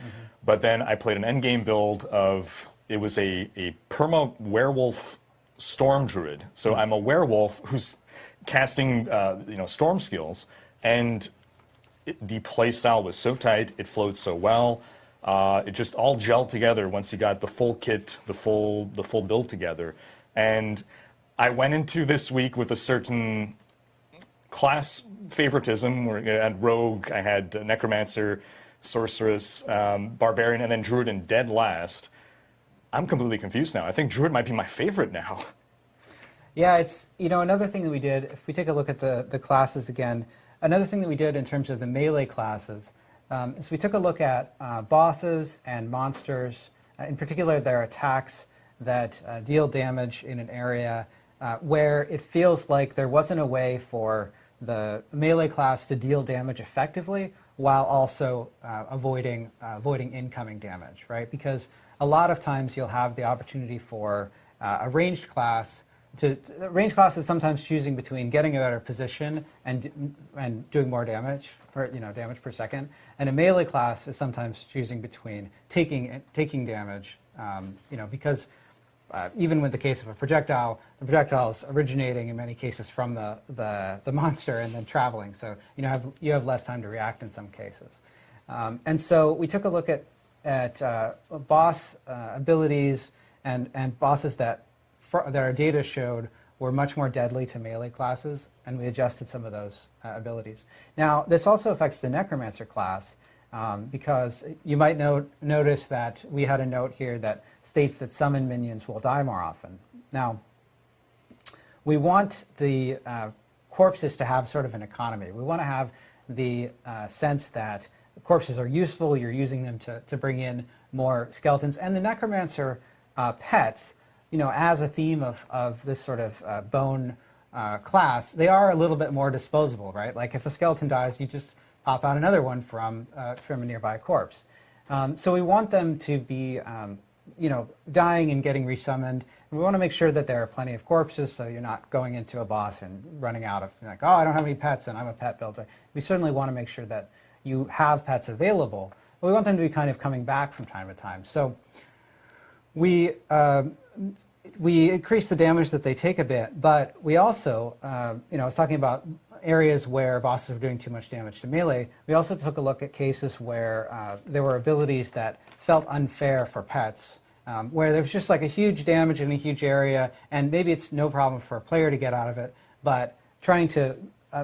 But then I played an endgame build of, it was a perma werewolf storm druid. So I'm a werewolf who's casting storm skills, and the playstyle was so tight, it flowed so well. It just all gelled together once you got the full kit, the full build together. And I went into this week with a certain class favoritism, where I had Rogue, I had Necromancer, Sorceress, Barbarian, and then Druid in dead last. I'm completely confused now. I think Druid might be my favorite now. Yeah, it's, another thing that we did, if we take a look at the classes again, another thing that we did in terms of the melee classes is we took a look at bosses and monsters, in particular their attacks that deal damage in an area where it feels like there wasn't a way for the melee class to deal damage effectively while also avoiding incoming damage, right? Because a lot of times you'll have the opportunity for a ranged class range class is sometimes choosing between getting a better position and doing more damage, damage per second, and a melee class is sometimes choosing between taking damage, because even with the case of a projectile, the projectile is originating in many cases from the monster and then traveling, so you have less time to react in some cases, and so we took a look at boss abilities and bosses that our data showed were much more deadly to melee classes, and we adjusted some of those abilities. Now, this also affects the Necromancer class, because you might notice that we had a note here that states that summon minions will die more often. Now, we want the corpses to have sort of an economy. We want to have the sense that the corpses are useful, you're using them to bring in more skeletons, and the Necromancer pets, as a theme of this sort of bone class, they are a little bit more disposable, right? Like if a skeleton dies, you just pop out another one from a nearby corpse. So we want them to be, dying and getting resummoned. And we want to make sure that there are plenty of corpses, so you're not going into a boss and running out of, like, oh, I don't have any pets and I'm a pet builder. We certainly want to make sure that you have pets available, but we want them to be kind of coming back from time to time. So we increase the damage that they take a bit, but we also, I was talking about areas where bosses were doing too much damage to melee. We also took a look at cases where there were abilities that felt unfair for pets, where there was just like a huge damage in a huge area, and maybe it's no problem for a player to get out of it, but trying to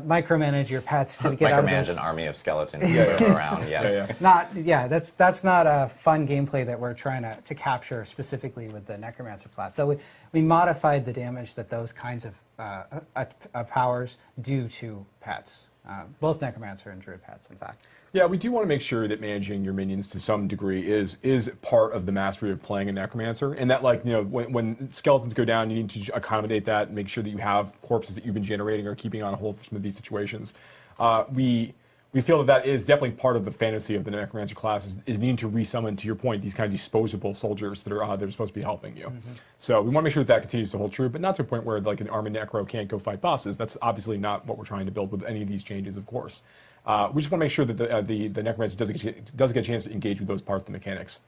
micromanage your pets to get out of this. Micromanage an army of skeletons around, yes. That's not a fun gameplay that we're trying to capture specifically with the Necromancer class. So we modified the damage that those kinds of powers do to pets. both Necromancer and Druid pets, in fact. Yeah, we do want to make sure that managing your minions to some degree is part of the mastery of playing a Necromancer, and that, like, you know, when skeletons go down, you need to accommodate that and make sure that you have corpses that you've been generating or keeping on hold for some of these situations. We feel that that is definitely part of the fantasy of the Necromancer class is needing to resummon, to your point, these kind of disposable soldiers that are supposed to be helping you. So we want to make sure that continues to hold true, but not to a point where like an army necro can't go fight bosses. That's obviously not what we're trying to build with any of these changes, of course. We just want to make sure that the Necromancer does get a chance to engage with those parts of the mechanics.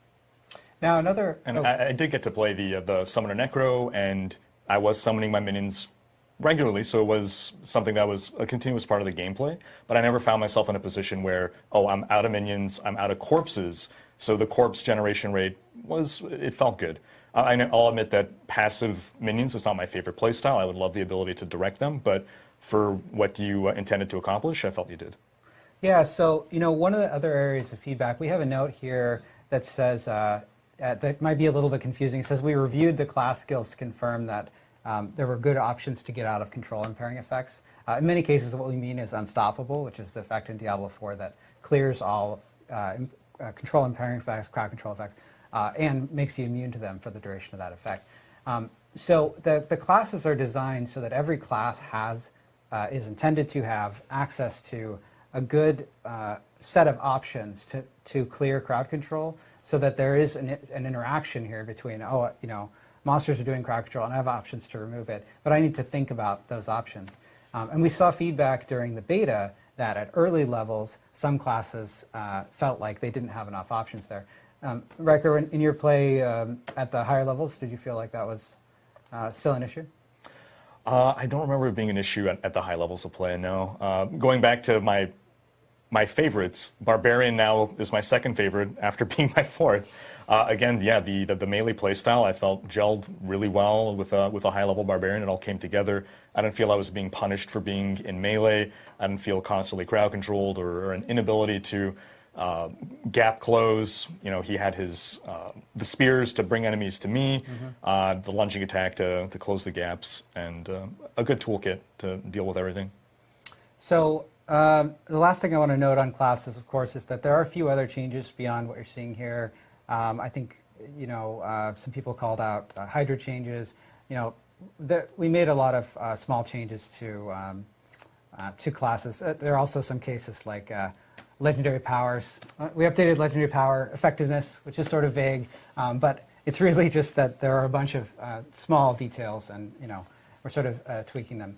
Now another... And I did get to play the Summoner Necro, and I was summoning my minions regularly, so it was something that was a continuous part of the gameplay, but I never found myself in a position where, oh, I'm out of minions, I'm out of corpses, so the corpse generation rate it felt good. I'll admit that passive minions is not my favorite playstyle. I would love the ability to direct them, but for what you intended to accomplish, I felt you did. Yeah, so, you know, one of the other areas of feedback, we have a note here that says, that might be a little bit confusing. It says, we reviewed the class skills to confirm that there were good options to get out of control impairing effects. In many cases, what we mean is unstoppable, which is the effect in Diablo IV that clears all control impairing effects, crowd control effects, and makes you immune to them for the duration of that effect. So the classes are designed so that every class is intended to have access to a good set of options to clear crowd control, so that there is an interaction here between, you know, monsters are doing crowd control and I have options to remove it, but I need to think about those options. And we saw feedback during the beta that at early levels, some classes felt like they didn't have enough options there. Riker, in your play at the higher levels, did you feel like that was still an issue? I don't remember it being an issue at the high levels of play, no. Going back to my favorites, Barbarian now is my second favorite after being my fourth. Again, yeah, the melee playstyle I felt gelled really well with a high-level Barbarian. It all came together. I didn't feel I was being punished for being in melee. I didn't feel constantly crowd-controlled or an inability to gap close. You know, he had his the spears to bring enemies to me, the lunging attack to close the gaps, and a good toolkit to deal with everything. So the last thing I want to note on classes, of course, is that there are a few other changes beyond what you're seeing here. I think, you know, some people called out Hydra changes. You know, we made a lot of small changes to classes. There are also some cases like legendary powers. We updated legendary power effectiveness, which is sort of vague, but it's really just that there are a bunch of small details, and, you know, we're sort of tweaking them.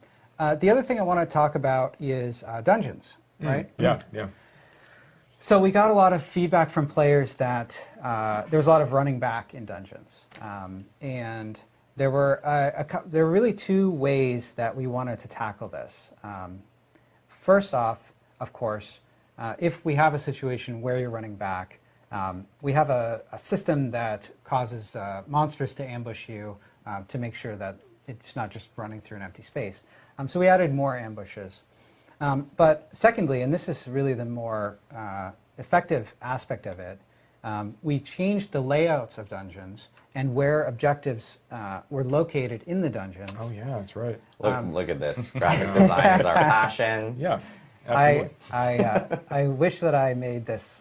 The other thing I want to talk about is dungeons, right? Yeah. So we got a lot of feedback from players that there was a lot of running back in dungeons, and there were really two ways that we wanted to tackle this. First off, of course, if we have a situation where you're running back, we have a system that causes monsters to ambush you to make sure that it's not just running through an empty space. So we added more ambushes. But secondly, and this is really the more effective aspect of it, we changed the layouts of dungeons and where objectives were located in the dungeons. Oh yeah, that's right. Look at this. Graphic design is our passion. Yeah, absolutely. I wish that I made this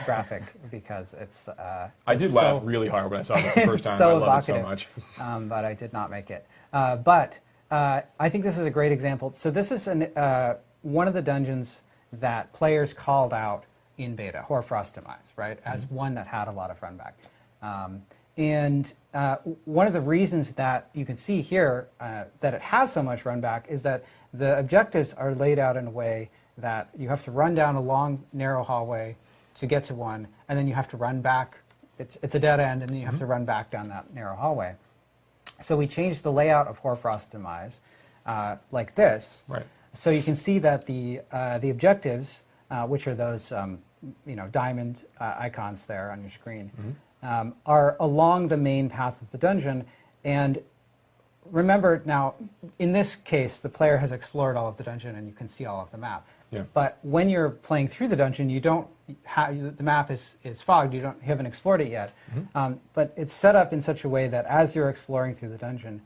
graphic because it's. I did laugh really hard when I saw this the first time. So I love it so evocative, much. but I did not make it. But I think this is a great example. So this is one of the dungeons that players called out in beta, Hoarfrost Demise, right, as one that had a lot of run back. And one of the reasons that you can see here that it has so much run back is that the objectives are laid out in a way that you have to run down a long, narrow hallway to get to one, and then you have to run back. It's a dead end, and then you have to run back down that narrow hallway. So we changed the layout of Hoarfrost Demise like this. Right. So you can see that the objectives, which are those diamond icons there on your screen, are along the main path of the dungeon. And remember now, in this case, the player has explored all of the dungeon and you can see all of the map. Yeah. But when you're playing through the dungeon, you don't have, the map is fogged. You haven't explored it yet. But it's set up in such a way that as you're exploring through the dungeon,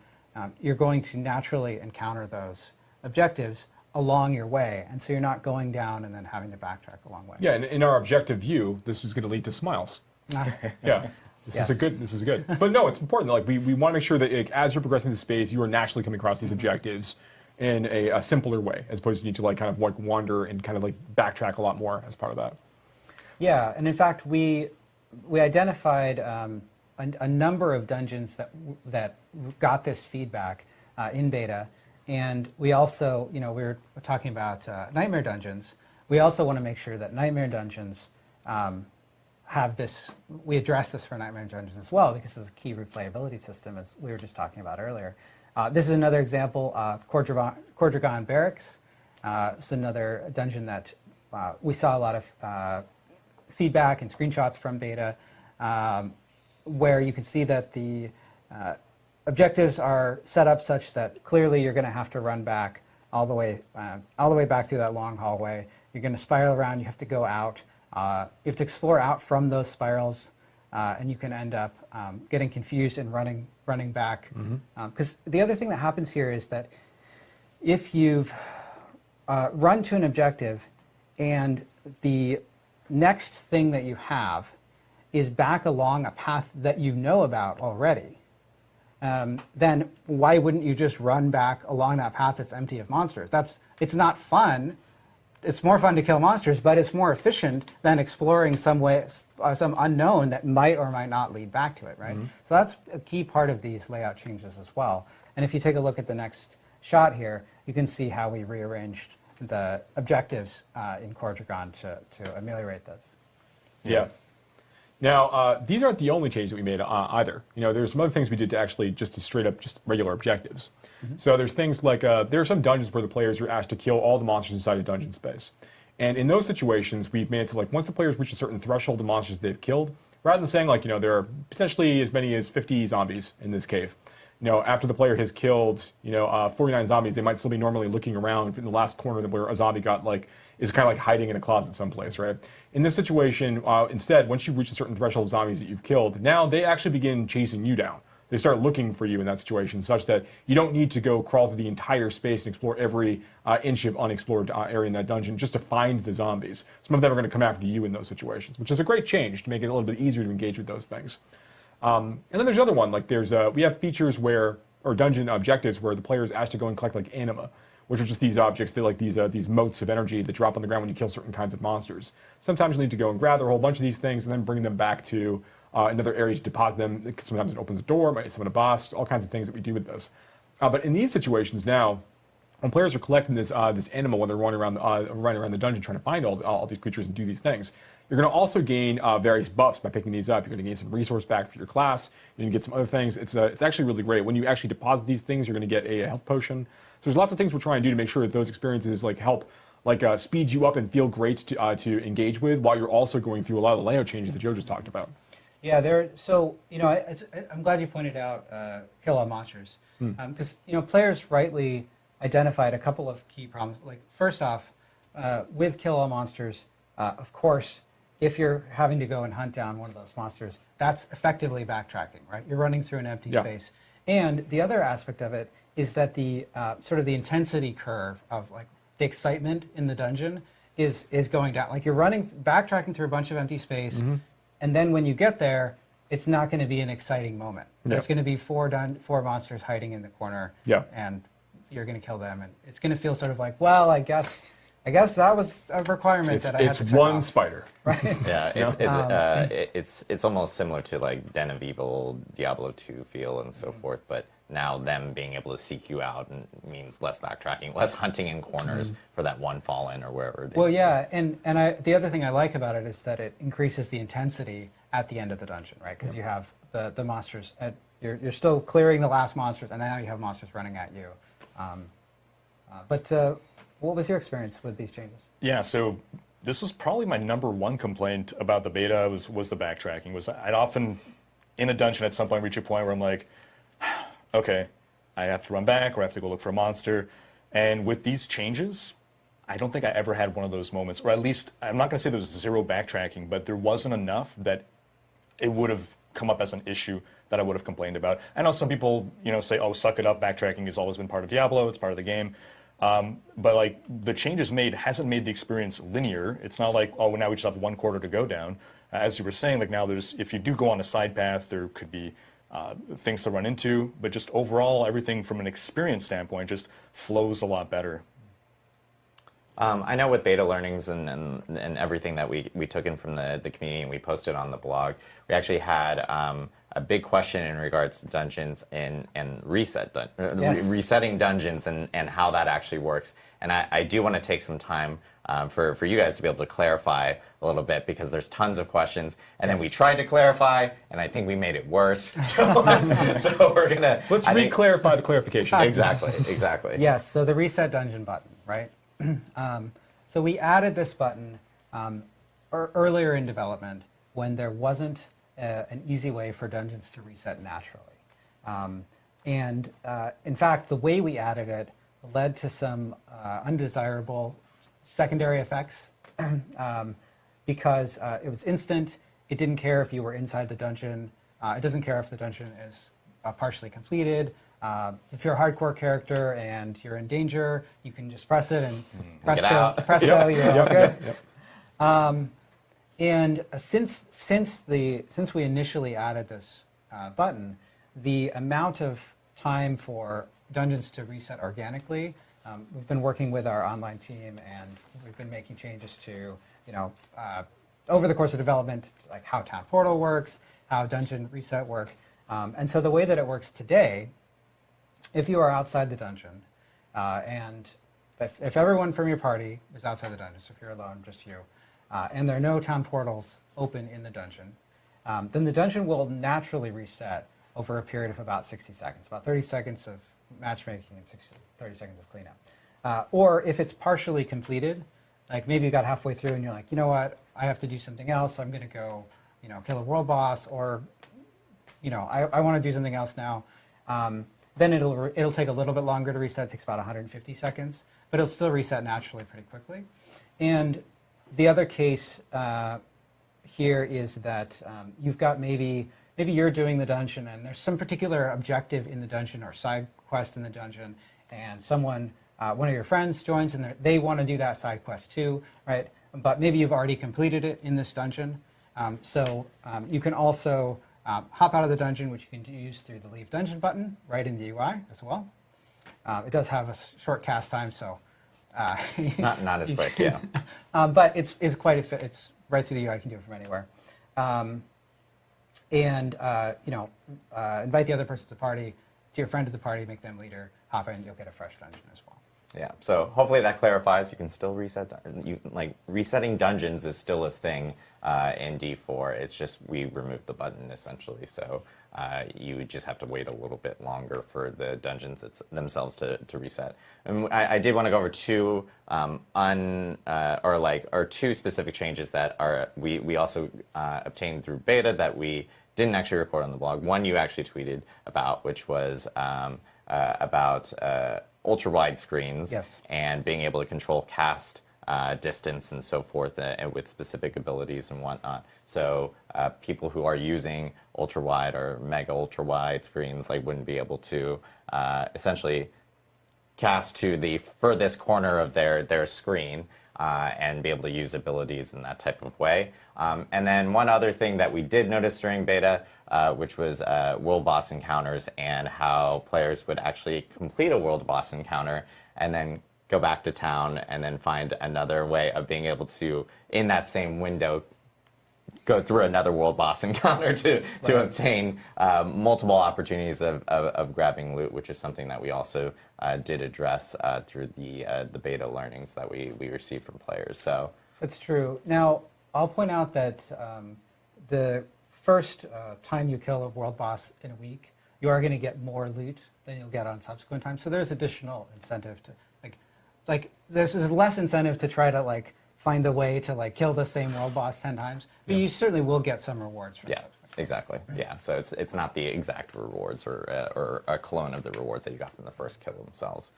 you're going to naturally encounter those objectives along your way, and so you're not going down and then having to backtrack a long way. Yeah, and in our objective view, this was going to lead to smiles. Yeah. This is good. But no, it's important. Like we want to make sure that like, as you're progressing the space, you are naturally coming across these objectives in a simpler way, as opposed to need to like kind of like wander and kind of like backtrack a lot more as part of that. Yeah, and in fact, we identified a number of dungeons that got this feedback in beta, and we also, we were talking about nightmare dungeons. We also want to make sure that nightmare dungeons have this. We address this for nightmare dungeons as well because it's a key replayability system, as we were just talking about earlier. This is another example of Cordragon Barracks. It's another dungeon that we saw a lot of feedback and screenshots from beta, where you can see that the objectives are set up such that clearly you're going to have to run back all the way back through that long hallway. You're going to spiral around. You have to go out. You have to explore out from those spirals, and you can end up getting confused and running back. Because the other thing that happens here is that if you've run to an objective and the next thing that you have is back along a path that you know about already, then why wouldn't you just run back along that path that's empty of monsters? It's not fun. It's more fun to kill monsters, but it's more efficient than exploring some unknown that might or might not lead back to it, right? So that's a key part of these layout changes as well. And if you take a look at the next shot here, you can see how we rearranged the objectives in Cordragon to ameliorate this. Yeah. Now, these aren't the only changes that we made either. There's some other things we did to actually just straight up just regular objectives. So there's things like, there are some dungeons where the players are asked to kill all the monsters inside a dungeon space. And in those situations, we've made it so like once the players reach a certain threshold of monsters they've killed, rather than saying like, there are potentially as many as 50 zombies in this cave. After the player has killed, 49 zombies, they might still be normally looking around in the last corner where a zombie is kind of like hiding in a closet someplace, right? In this situation, instead, once you reach a certain threshold of zombies that you've killed, now they actually begin chasing you down. They start looking for you in that situation, such that you don't need to go crawl through the entire space and explore every inch of unexplored area in that dungeon just to find the zombies. Some of them are going to come after you in those situations, which is a great change to make it a little bit easier to engage with those things. And then there's another one, like we have features or dungeon objectives where the player is asked to go and collect like anima, which are just these objects, they're like these motes of energy that drop on the ground when you kill certain kinds of monsters. Sometimes you need to go and gather a whole bunch of these things and then bring them back to another area to deposit them. Sometimes it opens a door, might summon a boss, all kinds of things that we do with this. But in these situations now, when players are collecting this anima when they're running around the dungeon trying to find all these creatures and do these things, you're going to also gain various buffs by picking these up. You're going to gain some resource back for your class. You're going to get some other things. It's actually really great. When you actually deposit these things, you're going to get a health potion. So there's lots of things we're trying to do to make sure that those experiences help speed you up and feel great to engage with, while you're also going through a lot of the layout changes that Joe just talked about. Yeah, I'm glad you pointed out kill all monsters, because players rightly identified a couple of key problems. Like first off, with kill all monsters, of course, if you're having to go and hunt down one of those monsters, that's effectively backtracking, right? You're running through an empty space. And the other aspect of it is that the sort of the intensity curve of the excitement in the dungeon is going down. Like you're backtracking through a bunch of empty space, and then when you get there, it's not going to be an exciting moment. There's going to be four monsters hiding in the corner, and you're going to kill them, and it's going to feel sort of like, well, I guess that was a requirement that I had to turn one off. Spider. Right? Yeah, it's almost similar to like Den of Evil, Diablo II feel and so forth, but now them being able to seek you out means less backtracking, less hunting in corners for that one fallen or wherever. The other thing I like about it is that it increases the intensity at the end of the dungeon, right? Because you have the monsters, you're still clearing the last monsters, and now you have monsters running at you. What was your experience with these changes? Yeah, so this was probably my number one complaint about the beta was the backtracking. I'd often, in a dungeon at some point, reach a point where I'm like, okay, I have to run back or I have to go look for a monster. And with these changes, I don't think I ever had one of those moments, or at least, I'm not going to say there was zero backtracking, but there wasn't enough that it would have come up as an issue that I would have complained about. I know some people, say, oh, suck it up, backtracking has always been part of Diablo, it's part of the game. But like the changes made hasn't made the experience linear. It's not like, oh, now we just have one quarter to go down. As you were saying, like now if you do go on a side path, there could be things to run into, but just overall, everything from an experience standpoint just flows a lot better. I know with beta learnings and everything that we took in from the community and we posted on the blog, we actually had a big question in regards to dungeons and resetting dungeons and how that actually works. And I do want to take some time for you guys to be able to clarify a little bit, because there's tons of questions, and then we tried to clarify, and I think we made it worse. So we're gonna clarify the clarification. Exactly. Yes. So the reset dungeon button, right? So we added this button earlier in development when there wasn't an easy way for dungeons to reset naturally. In fact, the way we added it led to some undesirable secondary effects because it was instant. It didn't care if you were inside the dungeon. It doesn't care if the dungeon is partially completed. If you're a hardcore character and you're in danger, you can just press it and presto, you're all good. And since we initially added this button, the amount of time for dungeons to reset organically, we've been working with our online team, and we've been making changes to, over the course of development, like how Town Portal works, how dungeon reset work. And so the way that it works today, if you are outside the dungeon, and if everyone from your party is outside the dungeon, so if you're alone, just you, and there are no town portals open in the dungeon, then the dungeon will naturally reset over a period of about 60 seconds, about 30 seconds of matchmaking and 30 seconds of cleanup. Or if it's partially completed, like maybe you got halfway through and you're like, you know what, I have to do something else, I'm going to go kill a world boss, or I want to do something else now. Then it'll take a little bit longer to reset. It takes about 150 seconds, but it'll still reset naturally pretty quickly. And the other case here is that you've got maybe you're doing the dungeon and there's some particular objective in the dungeon or side quest in the dungeon, and someone, one of your friends joins and they want to do that side quest too, right? But maybe you've already completed it in this dungeon. So you can also hop out of the dungeon, which you can use through the Leave Dungeon button right in the UI as well. It does have a short cast time, so not as quick, yeah. But it's right through the UI. You can do it from anywhere. Invite the other person to the party, to your friend to the party, make them leader, hop in, you'll get a fresh dungeon as well. Yeah, so hopefully that clarifies. You can still reset. Resetting dungeons is still a thing in D4. It's just we removed the button essentially, so you just have to wait a little bit longer for the dungeons themselves to reset. And I did want to go over two two specific changes that we also obtained through beta that we didn't actually record on the blog. One you actually tweeted about, which was about ultra-wide screens, yes, and being able to control cast distance and so forth, and with specific abilities and whatnot. So people who are using ultra-wide or mega ultra-wide screens wouldn't be able to essentially cast to the furthest corner of their screen and be able to use abilities in that type of way. And then one other thing that we did notice during beta, which was world boss encounters, and how players would actually complete a world boss encounter and then go back to town and then find another way of being able to, in that same window, go through another world boss encounter to obtain multiple opportunities of grabbing loot, which is something that we also did address through the beta learnings that we received from players. So that's true. Now, I'll point out that the first time you kill a world boss in a week, you are going to get more loot than you'll get on subsequent times. So there's additional incentive to there's less incentive to try to find a way to kill the same world boss 10 times, but you certainly will get some rewards from subsequent. Exactly. Yeah. So it's not the exact rewards or a clone of the rewards that you got from the first kill themselves.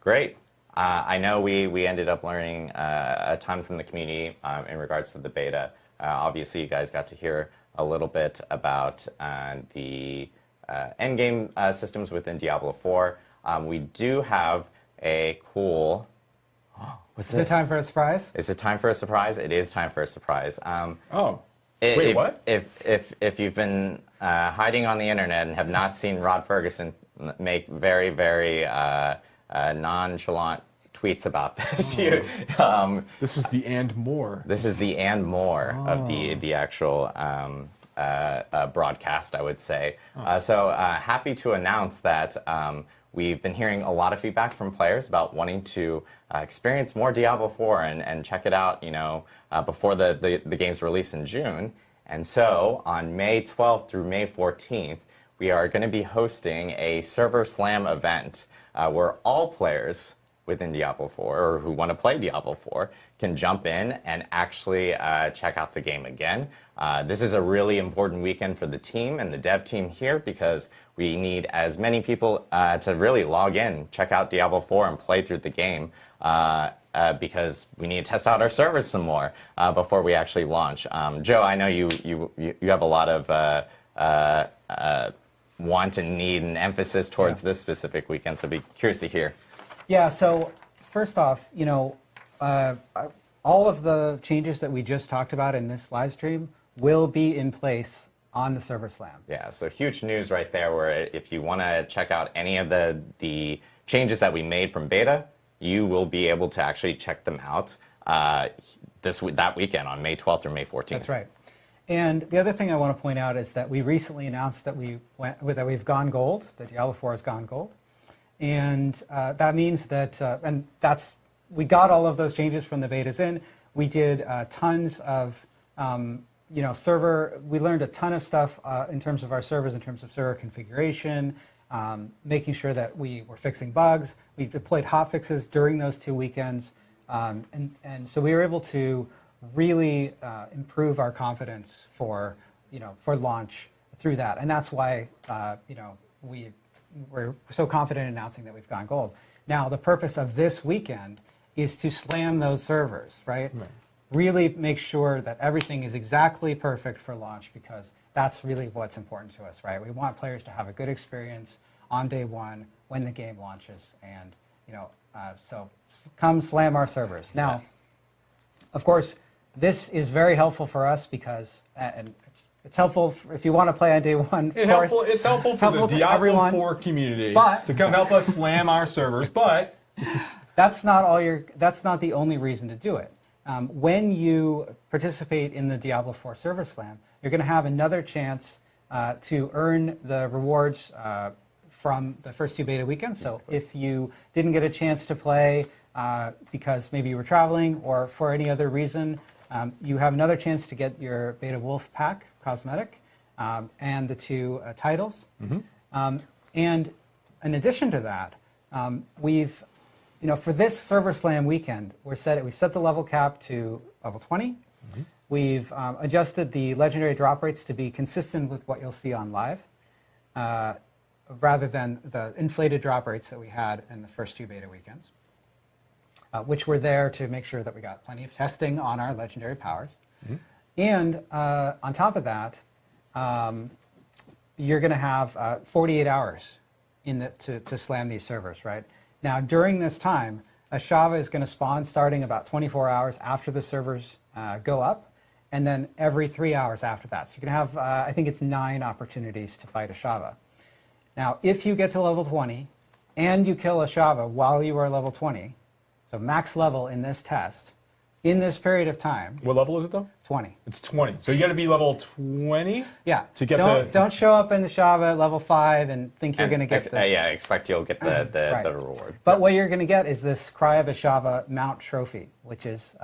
Great. I know we ended up learning a ton from the community in regards to the beta. Obviously, you guys got to hear a little bit about the endgame systems within Diablo IV. We do have a cool. What's Is it time for a surprise? Is it time for a surprise? It is time for a surprise. Oh. Wait, what? If you've been hiding on the internet and have not seen Rod Ferguson make very, very nonchalant tweets about this, This is the and more. This is the and more of the actual broadcast, I would say. So happy to announce that we've been hearing a lot of feedback from players about wanting to experience more Diablo 4 and check it out, before the game's release in June. And so on May 12th through May 14th, we are going to be hosting a Server Slam event where all players within Diablo 4 or who want to play Diablo 4 can jump in and actually check out the game again. This is a really important weekend for the team and the dev team here because we need as many people to really log in, check out Diablo 4 and play through the game because we need to test out our servers some more before we actually launch. Joe, I know you have a lot of want and need and emphasis towards this specific weekend, so I'd be curious to hear. Yeah, so first off, all of the changes that we just talked about in this live stream will be in place on the Server Slam. Yeah, so huge news right there where if you want to check out any of the changes that we made from beta, you will be able to actually check them out that weekend on May 12th or May 14th. That's right. And the other thing I want to point out is that we recently announced that we've gone gold, that Diablo 4 has gone gold. And that means that, we got all of those changes from the betas in. We did tons of, we learned a ton of stuff in terms of our servers, in terms of server configuration, making sure that we were fixing bugs. We deployed hotfixes during those 2 weekends. And so we were able to really improve our confidence for launch through that. And that's why, we're so confident in announcing that we've gone gold. Now, the purpose of this weekend is to slam those servers, right? Really make sure that everything is exactly perfect for launch because that's really what's important to us, right? We want players to have a good experience on day one when the game launches. And, so come slam our servers. Now, of course, this is very helpful for us because, it's helpful if you want to play on day one. It's helpful for the Diablo 4 community to come help us slam our servers, but that's not the only reason to do it. When you participate in the Diablo 4 Server Slam, you're going to have another chance to earn the rewards from the first 2 beta weekends. So if you didn't get a chance to play because maybe you were traveling or for any other reason, you have another chance to get your Beta Wolf pack cosmetic and the 2 titles. And in addition to that, we've, for this Server Slam weekend, we've set the level cap to level 20. We've adjusted the legendary drop rates to be consistent with what you'll see on live, rather than the inflated drop rates that we had in the first 2 beta weekends, which were there to make sure that we got plenty of testing on our legendary powers. And on top of that, you're going to have 48 hours to slam these servers, right? Now, during this time, a Shava is going to spawn starting about 24 hours after the servers go up, and then every 3 hours after that. So you're going to have, I think it's 9 opportunities to fight a Shava. Now, if you get to level 20 and you kill a Shava while you are level 20, so max level in this test, in this period of time. What level is it though? 20. It's 20. So you got to be level 20? Yeah. To get don't show up in the Shava at level 5 and think you're going to get this. Expect you'll get the reward. But what you're going to get is this Cry of a Shava mount trophy, which is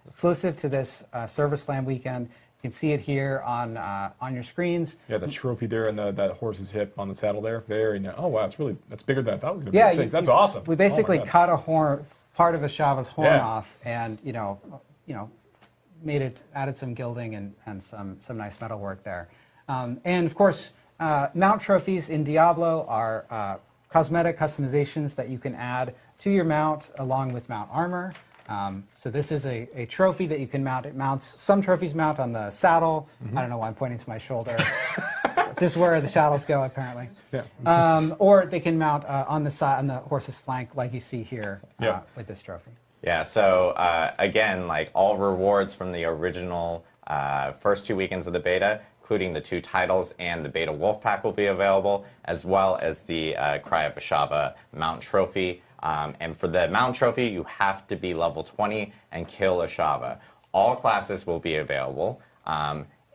exclusive to this Server Slam weekend. You can see it here on your screens. Yeah, the trophy there and that horse's hip on the saddle there. Very nice. Oh wow, that's bigger than I thought it was going to be. Yeah, that's awesome. We basically cut a horn, part of a Shava's horn off, and added some gilding and some nice metal work there. And of course, mount trophies in Diablo are cosmetic customizations that you can add to your mount along with mount armor. So this is a trophy that you can mount. It mounts, some trophies mount on the saddle. I don't know why I'm pointing to my shoulder. Just where the shadows go, apparently. Yeah. Or they can mount on the side, on the horse's flank, like you see here with this trophy. Yeah, so again, like all rewards from the original first 2 weekends of the beta, including the 2 titles and the beta wolf pack will be available, as well as the Cry of Ashava mount trophy. And for the mount trophy, you have to be level 20 and kill Ashava. All classes will be available.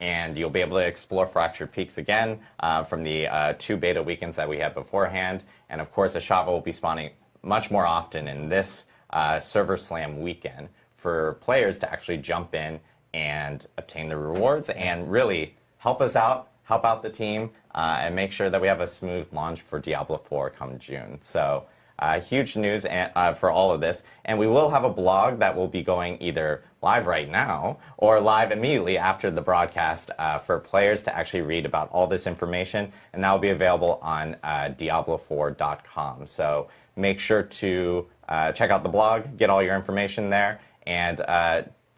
And you'll be able to explore Fractured Peaks again from the 2 beta weekends that we had beforehand. And of course, Ashava will be spawning much more often in this Server Slam weekend for players to actually jump in and obtain the rewards and really help us out, help out the team, and make sure that we have a smooth launch for Diablo IV come June. So huge news for all of this. And we will have a blog that will be going either live right now or live immediately after the broadcast for players to actually read about all this information. And that will be available on Diablo4.com. So make sure to check out the blog, get all your information there, and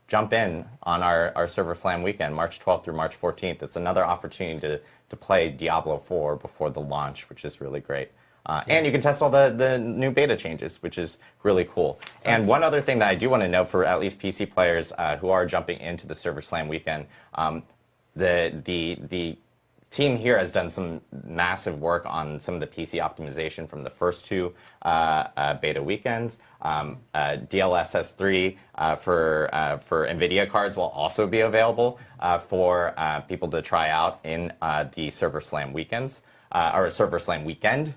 jump in on our Server Slam weekend, March 12th through March 14th. It's another opportunity to play Diablo 4 before the launch, which is really great. And you can test all the new beta changes, which is really cool. And one other thing that I do want to note for at least PC players who are jumping into the Server Slam weekend, the team here has done some massive work on some of the PC optimization from the first 2 beta weekends. DLSS3 for NVIDIA cards will also be available for people to try out in the Server Slam weekends. Or Server Slam weekend.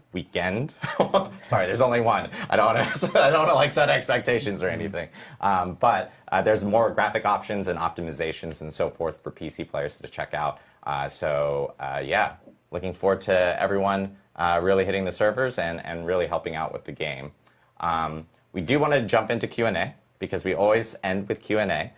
Sorry, there's only one. I don't want to like set expectations or anything. But there's more graphic options and optimizations and so forth for PC players to check out. Yeah, looking forward to everyone really hitting the servers and really helping out with the game. We do want to jump into Q&A because we always end with Q&A.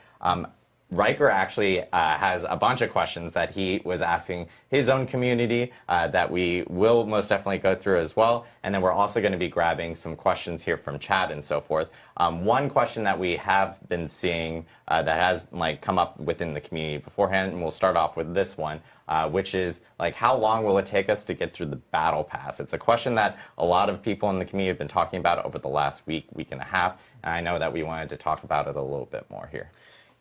Riker actually has a bunch of questions that he was asking his own community that we will most definitely go through as well. And then we're also going to be grabbing some questions here from chat and so forth. One question that we have been seeing that has come up within the community beforehand, and we'll start off with this one, which is how long will it take us to get through the Battle Pass? It's a question that a lot of people in the community have been talking about over the last week and a half. And I know that we wanted to talk about it a little bit more here.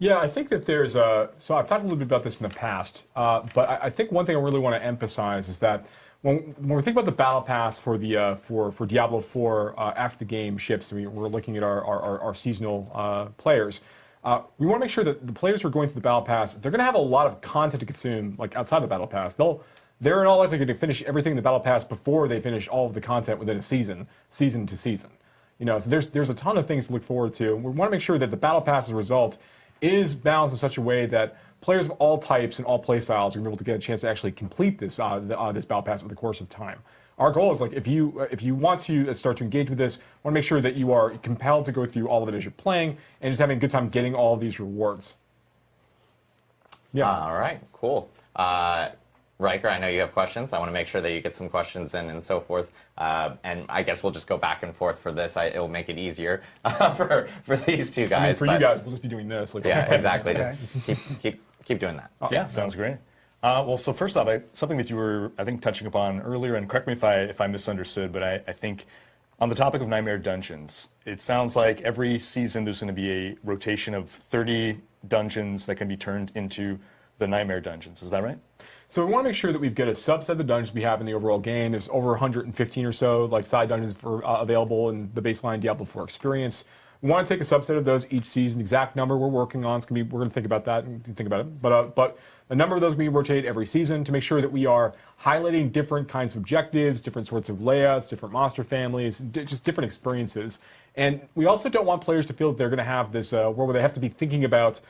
Yeah, I think that there's so I've talked a little bit about this in the past, but I think one thing I really want to emphasize is that when we think about the Battle Pass for the for Diablo 4 after the game ships, we're looking at our seasonal players. We want to make sure that the players who are going through the Battle Pass, they're going to have a lot of content to consume outside the Battle Pass. They're in all likelihood to finish everything in the Battle Pass before they finish all of the content within a season to season. So there's a ton of things to look forward to. We want to make sure that the Battle Pass as a result is balanced in such a way that players of all types and all play styles are going to be able to get a chance to actually complete this this Battle Pass over the course of time. Our goal is if you want to start to engage with this, want to make sure that you are compelled to go through all of it as you're playing and just having a good time getting all of these rewards. Yeah. All right. Cool. Riker, I know you have questions. I want to make sure that you get some questions in and so forth. And I guess we'll just go back and forth for this. It'll make it easier for these two guys. For you guys, we'll just be doing this. Yeah, exactly. Just keep doing that. Yeah, sounds great. Well, so first off, something that you were, I think, touching upon earlier, and correct me if I misunderstood, but I think on the topic of Nightmare Dungeons, it sounds like every season there's going to be a rotation of 30 dungeons that can be turned into the Nightmare Dungeons. Is that right? So we want to make sure that we've got a subset of the dungeons we have in the overall game. There's over 115 or so side dungeons available in the baseline Diablo 4 experience. We want to take a subset of those each season. Exact number we're working on. We're going to think about that and think about it. But a number of those we rotate every season to make sure that we are highlighting different kinds of objectives, different sorts of layouts, different monster families, just different experiences. And we also don't want players to feel that they're going to have this where they have to be thinking about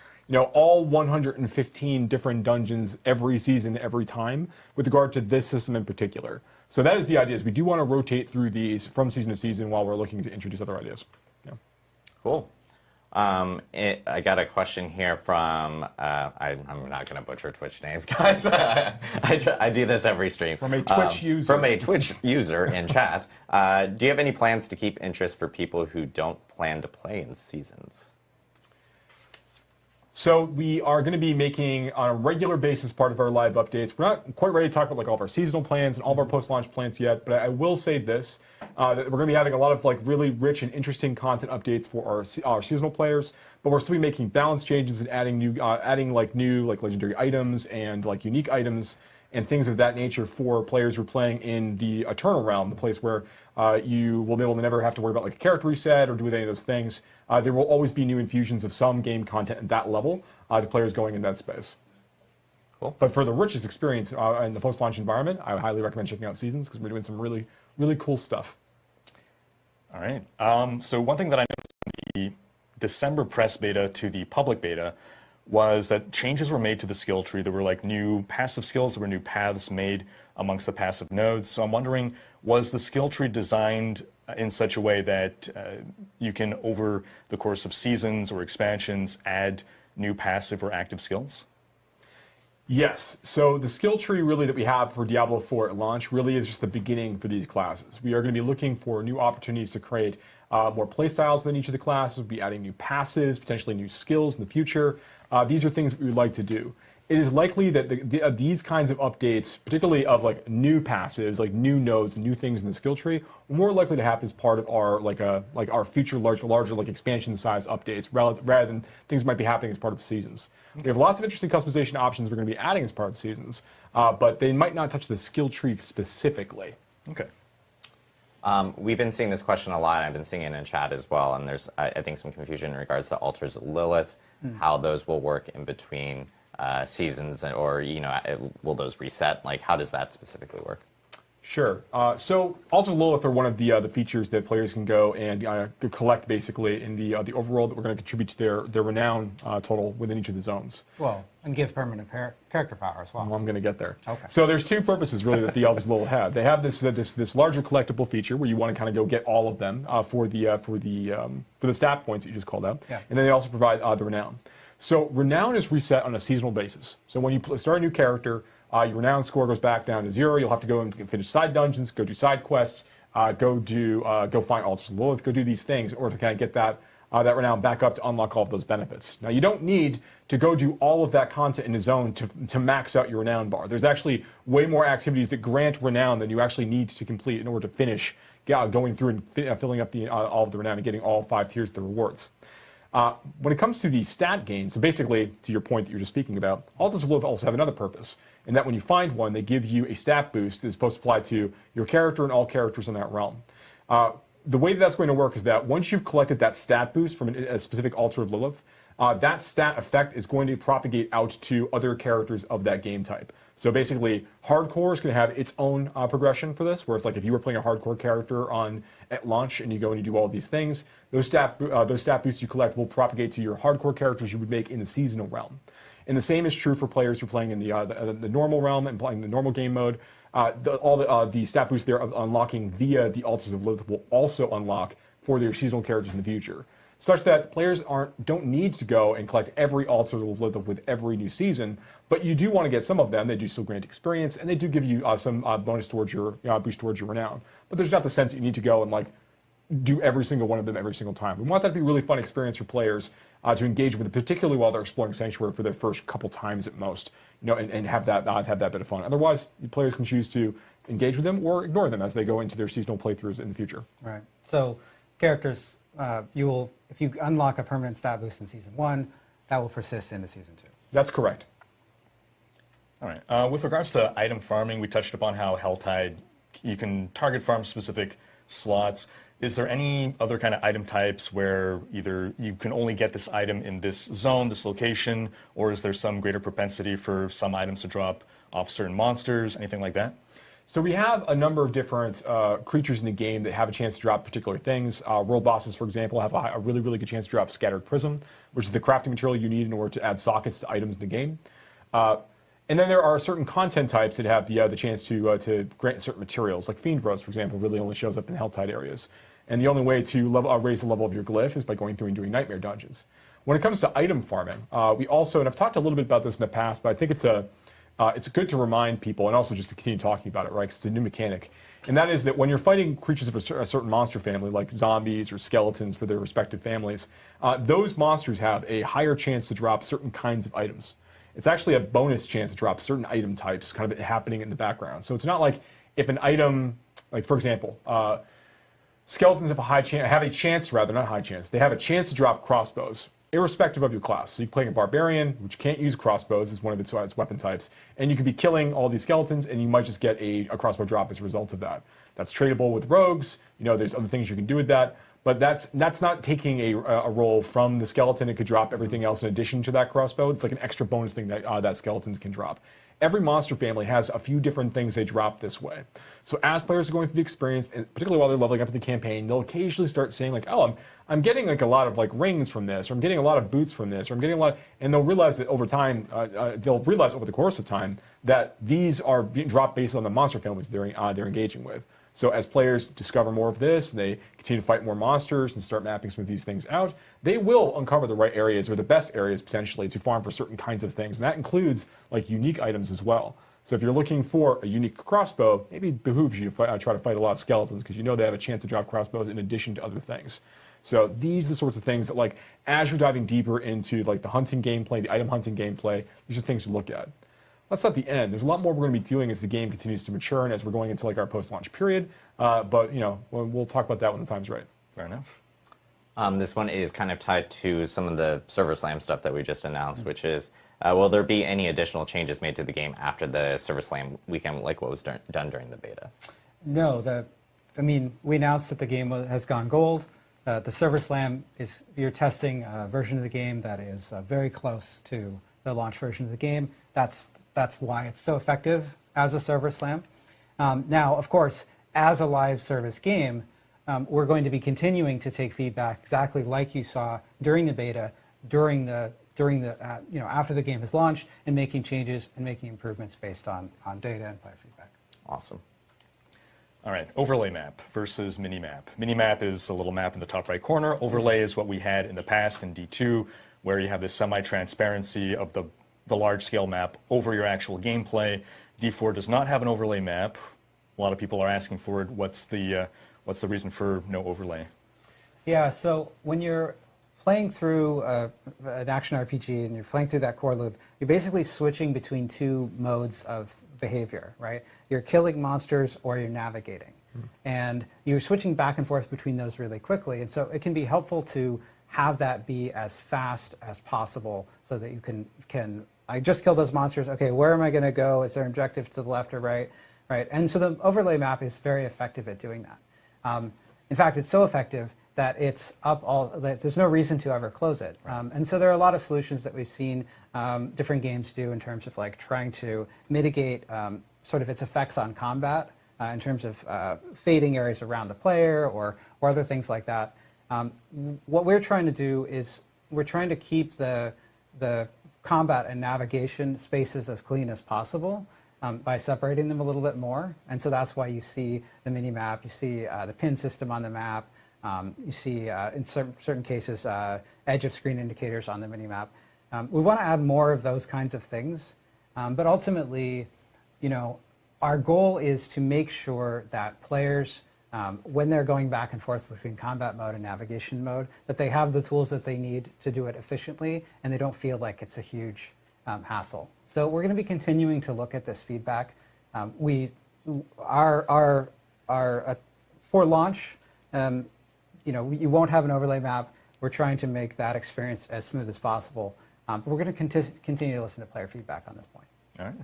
all 115 different dungeons every season, every time, with regard to this system in particular. So that is the idea, is we do want to rotate through these from season to season while we're looking to introduce other ideas. Yeah. Cool. I got a question here from, I'm not going to butcher Twitch names, guys. I do this every stream. From a Twitch user. From a Twitch user in chat. Do you have any plans to keep interest for people who don't plan to play in seasons? So we are going to be making on a regular basis part of our live updates. We're not quite ready to talk about like all of our seasonal plans and all of our post-launch plans yet, but I will say this, that we're going to be having a lot of like really rich and interesting content updates for our seasonal players, but we're still be making balance changes and adding new legendary items and like unique items and things of that nature for players who are playing in the Eternal Realm, the place where you will be able to never have to worry about like a character reset or do any of those things. There will always be new infusions of some game content at that level to players going in that space. Cool. But for the richest experience in the post-launch environment, I would highly recommend checking out Seasons because we're doing some really, really cool stuff. All right. So one thing that I noticed in the December press beta to the public beta was that changes were made to the skill tree. There were like new passive skills, there were new paths made amongst the passive nodes. So I'm wondering, was the skill tree designed in such a way that you can, over the course of seasons or expansions, add new passive or active skills? Yes. So the skill tree really that we have for Diablo IV at launch really is just the beginning for these classes. We are going to be looking for new opportunities to create more playstyles within each of the classes. We'll be adding new passives, potentially new skills in the future. These are things that we would like to do. It is likely that these kinds of updates, particularly of like new passives, like new nodes, new things in the skill tree, are more likely to happen as part of our our future larger like expansion size updates, rather than things that might be happening as part of seasons. We have lots of interesting customization options we're going to be adding as part of seasons, but they might not touch the skill tree specifically. Okay. We've been seeing this question a lot. I've been seeing it in chat as well, and there's I think some confusion in regards to altars of Lilith, how those will work in between seasons, or will those reset? Like, how does that specifically work? Sure. So Altars of Lilith are one of the features that players can go and collect basically in the overworld that we're going to contribute to their renown total within each of the zones. Well, and give permanent character power as well. Well, I'm going to get there. Okay. So there's two purposes really that the Altars of Lilith have. They have this larger collectible feature where you want to kind of go get all of them for the stat points that you just called out, yeah. And then they also provide the renown. So renown is reset on a seasonal basis. So when you start a new character, your renown score goes back down to 0. You'll have to go and finish side dungeons, go do side quests, go find Altars of Lilith, go do these things in order to kind of get that renown back up to unlock all of those benefits. Now, you don't need to go do all of that content in the zone to max out your renown bar. There's actually way more activities that grant renown than you actually need to complete in order to finish going through and filling up all of the renown and getting all 5 tiers of the rewards. When it comes to the stat gain, so basically, to your point that you're just speaking about, Altars of Lilith also have another purpose, in that when you find one, they give you a stat boost that is supposed to apply to your character and all characters in that realm. The way that's going to work is that once you've collected that stat boost from a specific Altar of Lilith, that stat effect is going to propagate out to other characters of that game type. So basically, Hardcore is going to have its own progression for this, where it's like if you were playing a Hardcore character at launch and you go and you do all these things, those stat boosts you collect will propagate to your Hardcore characters you would make in the seasonal realm. And the same is true for players who are playing in the normal realm and playing the normal game mode. All the stat boosts they're unlocking via the Altars of Lilith will also unlock for their seasonal characters in the future, such that players don't need to go and collect every Altar of Lilith with every new season, but you do want to get some of them. They do still grant experience, and they do give you some bonus towards your boost towards your renown. But there's not the sense that you need to go and like do every single one of them every single time. We want that to be a really fun experience for players to engage with, particularly while they're exploring Sanctuary for their first couple times at most, and have that bit of fun. Otherwise, players can choose to engage with them or ignore them as they go into their seasonal playthroughs in the future. Right. So characters, if you unlock a permanent stat boost in Season 1, that will persist into Season 2. That's correct. All right. With regards to item farming, we touched upon how Helltide, you can target farm specific slots. Is there any other kind of item types where either you can only get this item in this zone, this location, or is there some greater propensity for some items to drop off certain monsters, anything like that? So we have a number of different creatures in the game that have a chance to drop particular things. World bosses, for example, have a really, really good chance to drop Scattered Prism, which is the crafting material you need in order to add sockets to items in the game. And then there are certain content types that have the chance to grant certain materials, like Fiend Rose, for example, really only shows up in Helltide areas. And the only way to raise the level of your glyph is by going through and doing nightmare dungeons. When it comes to item farming, we also, and I've talked a little bit about this in the past, but I think it's it's good to remind people, and also just to continue talking about it, right? Because it's a new mechanic. And that is that when you're fighting creatures of a certain monster family, like zombies or skeletons for their respective families, those monsters have a higher chance to drop certain kinds of items. It's actually a bonus chance to drop certain item types kind of happening in the background. So it's not like if an item, like for example, skeletons have a chance, not high chance, they have a chance to drop crossbows, irrespective of your class. So you're playing a barbarian, which can't use crossbows as one of its weapon types, and you could be killing all these skeletons, and you might just get a crossbow drop as a result of that. That's tradable with rogues. There's other things you can do with that, but that's not taking a roll from the skeleton. It could drop everything else in addition to that crossbow. It's like an extra bonus thing that that skeleton can drop. Every monster family has a few different things they drop this way. So as players are going through the experience, and particularly while they're leveling up to the campaign, they'll occasionally start saying like, oh, I'm getting like a lot of like rings from this, or I'm getting a lot of boots from this, or I'm getting a lot, and they'll realize that over time, they'll realize over the course of time that these are being dropped based on the monster families they're engaging with. So as players discover more of this, they continue to fight more monsters and start mapping some of these things out, they will uncover the right areas or the best areas potentially to farm for certain kinds of things. And that includes like unique items as well. So if you're looking for a unique crossbow, maybe it behooves you to try to fight a lot of skeletons because they have a chance to drop crossbows in addition to other things. So these are the sorts of things that, like, as you're diving deeper into like the hunting gameplay, the item hunting gameplay, these are things to look at. That's not the end. There's a lot more we're going to be doing as the game continues to mature and as we're going into like our post-launch period. But we'll talk about that when the time's right. Fair enough. This one is kind of tied to some of the Server Slam stuff that we just announced, which is, will there be any additional changes made to the game after the Server Slam weekend, like what was done during the beta? No, we announced that the game has gone gold. The Server Slam you're testing a version of the game that is very close to the launch version of the game. That's why it's so effective as a Server Slam. Now, of course, as a live service game, we're going to be continuing to take feedback exactly like you saw during the beta, after the game is launched, and making changes and making improvements based on data and player feedback. Awesome. All right, overlay map versus mini-map. Mini-map is a little map in the top right corner. Overlay is what we had in the past in D2, where you have this semi-transparency of the large-scale map over your actual gameplay. D4 does not have an overlay map. A lot of people are asking for it. What's the reason for no overlay? Yeah, so when you're playing through an action RPG and you're playing through that core loop, you're basically switching between two modes of behavior, right? You're killing monsters or you're navigating. And you're switching back and forth between those really quickly. And so it can be helpful to have that be as fast as possible so that you can I just killed those monsters. Okay, where am I going to go? Is there an objective to the left or right? Right. And so the overlay map is very effective at doing that. In fact, it's so effective that it's up there's no reason to ever close it. And so there are a lot of solutions that we've seen different games do in terms of like trying to mitigate sort of its effects on combat in terms of fading areas around the player or other things like that. What we're trying to do is we're trying to keep the combat and navigation spaces as clean as possible by separating them a little bit more. And so that's why you see the mini-map, you see the pin system on the map, you see, in certain cases, edge of screen indicators on the mini-map. We want to add more of those kinds of things. But ultimately, our goal is to make sure that players, when they're going back and forth between combat mode and navigation mode, that they have the tools that they need to do it efficiently and they don't feel like it's a huge hassle. So we're going to be continuing to look at this feedback. For launch, you won't have an overlay map. We're trying to make that experience as smooth as possible. But we're going to continue to listen to player feedback on this point. All right.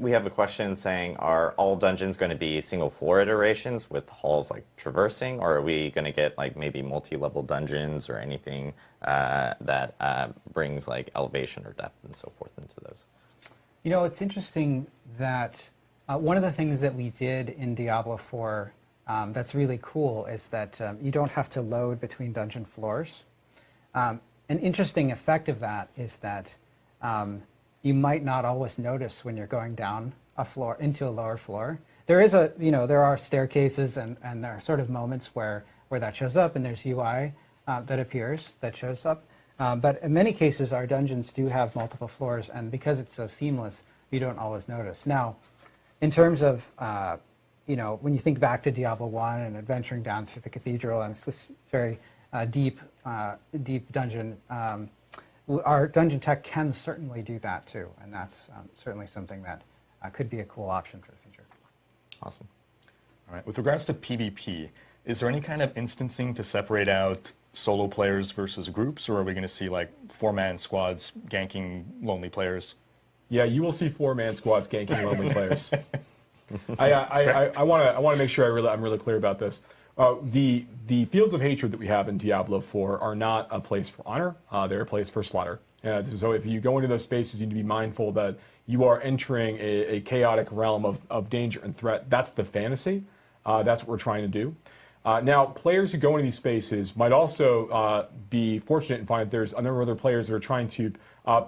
We have a question saying, are all dungeons going to be single floor iterations with halls like traversing, or are we going to get like maybe multi-level dungeons or anything that brings like elevation or depth and so forth into those? It's interesting that one of the things that we did in Diablo IV that's really cool is that you don't have to load between dungeon floors. An interesting effect of that is that you might not always notice when you're going down a floor into a lower floor. There are staircases and there are sort of moments where that shows up, and there's UI that appears that shows up. But in many cases, our dungeons do have multiple floors, and because it's so seamless, you don't always notice. Now, in terms of, when you think back to Diablo 1 and adventuring down through the cathedral, and it's this very deep dungeon, our dungeon tech can certainly do that too, and that's certainly something that could be a cool option for the future. Awesome. All right. With regards to PvP, is there any kind of instancing to separate out solo players versus groups, or are we going to see like 4-man squads ganking lonely players? Yeah, you will see 4-man squads ganking lonely players. I want to make sure I'm really clear about this. The fields of hatred that we have in Diablo 4 are not a place for honor. They're a place for slaughter. So if you go into those spaces, you need to be mindful that you are entering a chaotic realm of danger and threat. That's the fantasy. That's what we're trying to do. Now, players who go into these spaces might also be fortunate and find that there's a number of other players that are trying to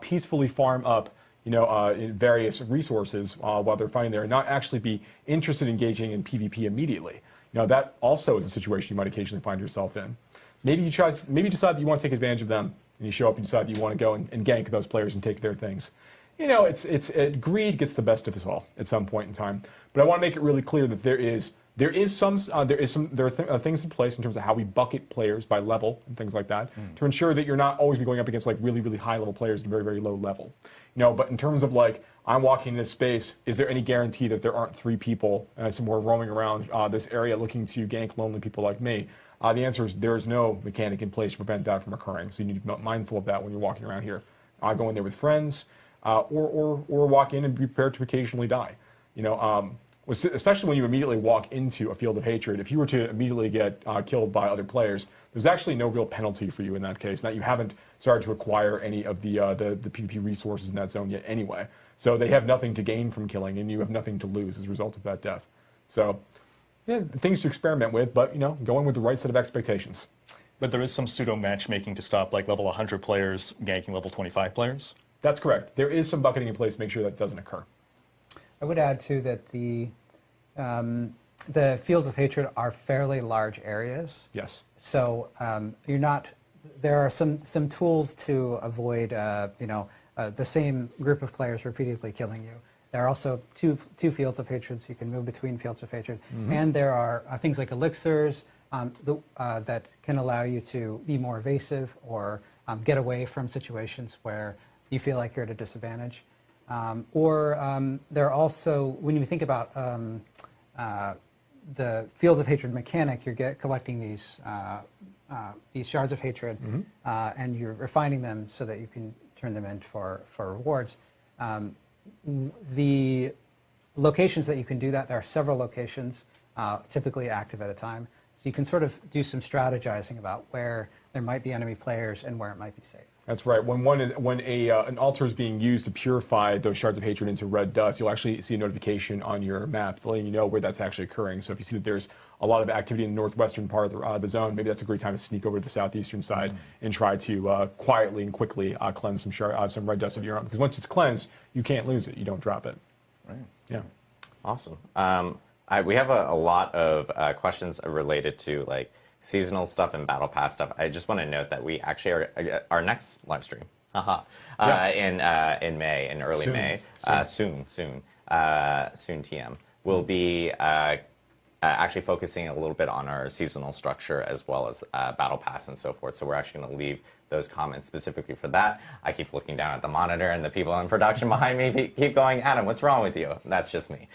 peacefully farm up in various resources while they're fighting there, and not actually be interested in engaging in PvP immediately. That also is a situation you might occasionally find yourself in. Maybe you decide that you want to take advantage of them, and you show up and decide that you want to go and gank those players and take their things. Greed gets the best of us all at some point in time. But I want to make it really clear that there are things in place in terms of how we bucket players by level and things like that to ensure that you're not always going up against like really, really high level players at a very, very low level. But in terms of like, I'm walking in this space, is there any guarantee that there aren't 3 people somewhere roaming around this area looking to gank lonely people like me? The answer is there is no mechanic in place to prevent that from occurring. So you need to be mindful of that when you're walking around here. Go in there with friends or walk in and be prepared to occasionally die. Especially when you immediately walk into a field of hatred, if you were to immediately get killed by other players, there's actually no real penalty for you in that case, that you haven't started to acquire any of the PvP resources in that zone yet anyway. So they have nothing to gain from killing, and you have nothing to lose as a result of that death. So, yeah, things to experiment with, but, going with the right set of expectations. But there is some pseudo matchmaking to stop like level 100 players ganking level 25 players? That's correct. There is some bucketing in place to make sure that doesn't occur. I would add, too, that the fields of hatred are fairly large areas. Yes. So there are some tools to avoid, the same group of players repeatedly killing you. There are also two fields of hatred, so you can move between fields of hatred. Mm-hmm. And there are things like elixirs that can allow you to be more evasive or get away from situations where you feel like you're at a disadvantage. There are also, when you think about the fields of hatred mechanic, you're collecting these shards of hatred, and you're refining them so that you can turn them in for rewards. The locations that you can do that, there are several locations, typically active at a time. So you can sort of do some strategizing about where there might be enemy players and where it might be safe. That's right. When an altar is being used to purify those shards of hatred into red dust, you'll actually see a notification on your map letting you know where that's actually occurring. So if you see that there's a lot of activity in the northwestern part of the zone, maybe that's a great time to sneak over to the southeastern side and try to quietly and quickly cleanse some red dust of your own. Because once it's cleansed, you can't lose it. You don't drop it. Right. Yeah. Awesome. We have a lot of questions related to like seasonal stuff and battle pass stuff. I just want to note that we actually are our next live stream in May, in early May, soon TM, will be actually focusing a little bit on our seasonal structure as well as battle pass and so forth. So we're actually going to leave those comments specifically for that. I keep looking down at the monitor, and the people in production behind me keep going, Adam, what's wrong with you? That's just me.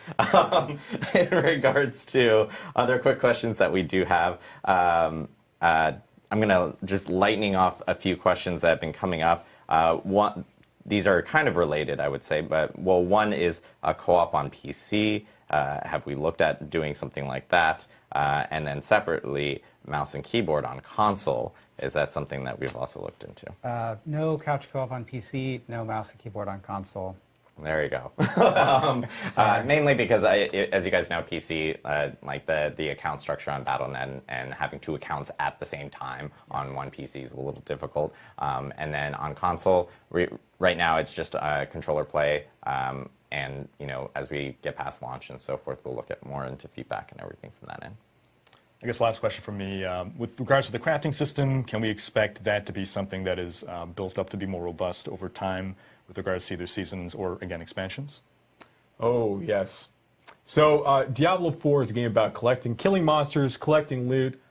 In regards to other quick questions that we do have, I'm going to just lightning off a few questions that have been coming up. These are kind of related, I would say, but one is a co-op on PC. Have we looked at doing something like that? And then separately, mouse and keyboard on console. Is that something that we've also looked into? No couch co-op on PC, no mouse and keyboard on console. There you go. Mainly because, as you guys know, PC, like the account structure on Battle.net and having 2 accounts at the same time on one PC is a little difficult. And then on console, right now it's just controller play. And as we get past launch and so forth, we'll look at more into feedback and everything from that end. I guess last question from me. With regards to the crafting system, can we expect that to be something that is built up to be more robust over time with regards to either seasons or, again, expansions? Oh, yes. So Diablo 4 is a game about killing monsters, collecting loot,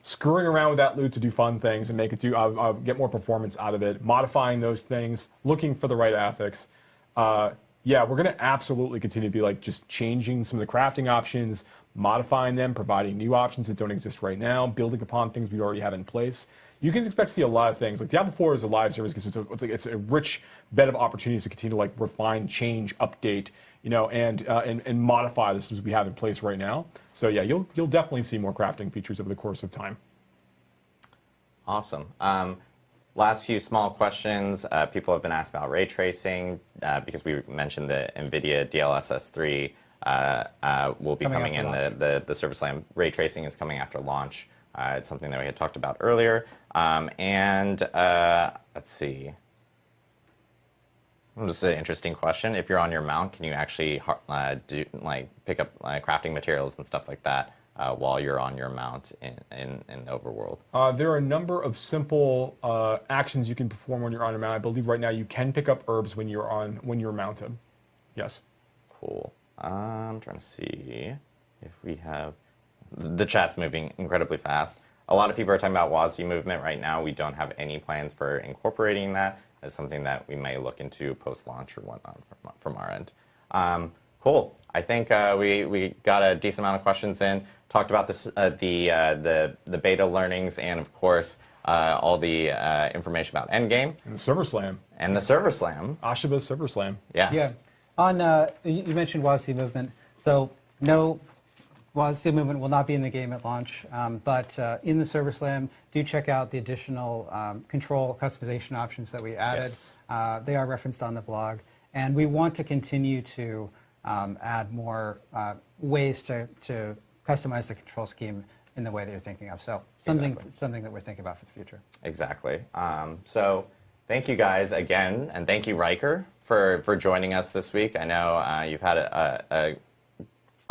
screwing around with that loot to do fun things and make it get more performance out of it, modifying those things, looking for the right ethics. Yeah, we're going to absolutely continue to be like just changing some of the crafting options, modifying them, providing new options that don't exist right now, building upon things we already have in place. You can expect to see a lot of things. Like Diablo 4 is a live service because it's a rich bed of opportunities to continue to like refine, change, update, and modify the systems we have in place right now. So yeah, you'll definitely see more crafting features over the course of time. Awesome. Last few small questions. People have been asked about ray tracing because we mentioned the NVIDIA DLSS 3 will be coming in. The ServerSlam ray tracing is coming after launch. It's something that we had talked about earlier. Let's see. This is an interesting question. If you're on your mount, can you actually pick up crafting materials and stuff like that while you're on your mount in the overworld? There are a number of simple actions you can perform when you're on your mount. I believe right now you can pick up herbs when you're mounted. Yes. Cool. I'm trying to see if we have. The chat's moving incredibly fast. A lot of people are talking about WASD movement right now. We don't have any plans for incorporating that. It's something that we may look into post-launch or whatnot from our end. Cool. I think we got a decent amount of questions in. Talked about this, the beta learnings, and of course all the information about Endgame And the ServerSlam. and the ServerSlam. Ashiba's ServerSlam. Yeah. Yeah. On you mentioned WASD movement, so no WASD movement will not be in the game at launch, but in the ServerSlam, do check out the additional control customization options that we added. Yes. They are referenced on the blog, and we want to continue to add more ways to customize the control scheme in the way that you're thinking of. So something that we're thinking about for the future. Exactly. So thank you guys again, and thank you, Riker, for joining us this week. I know you've had a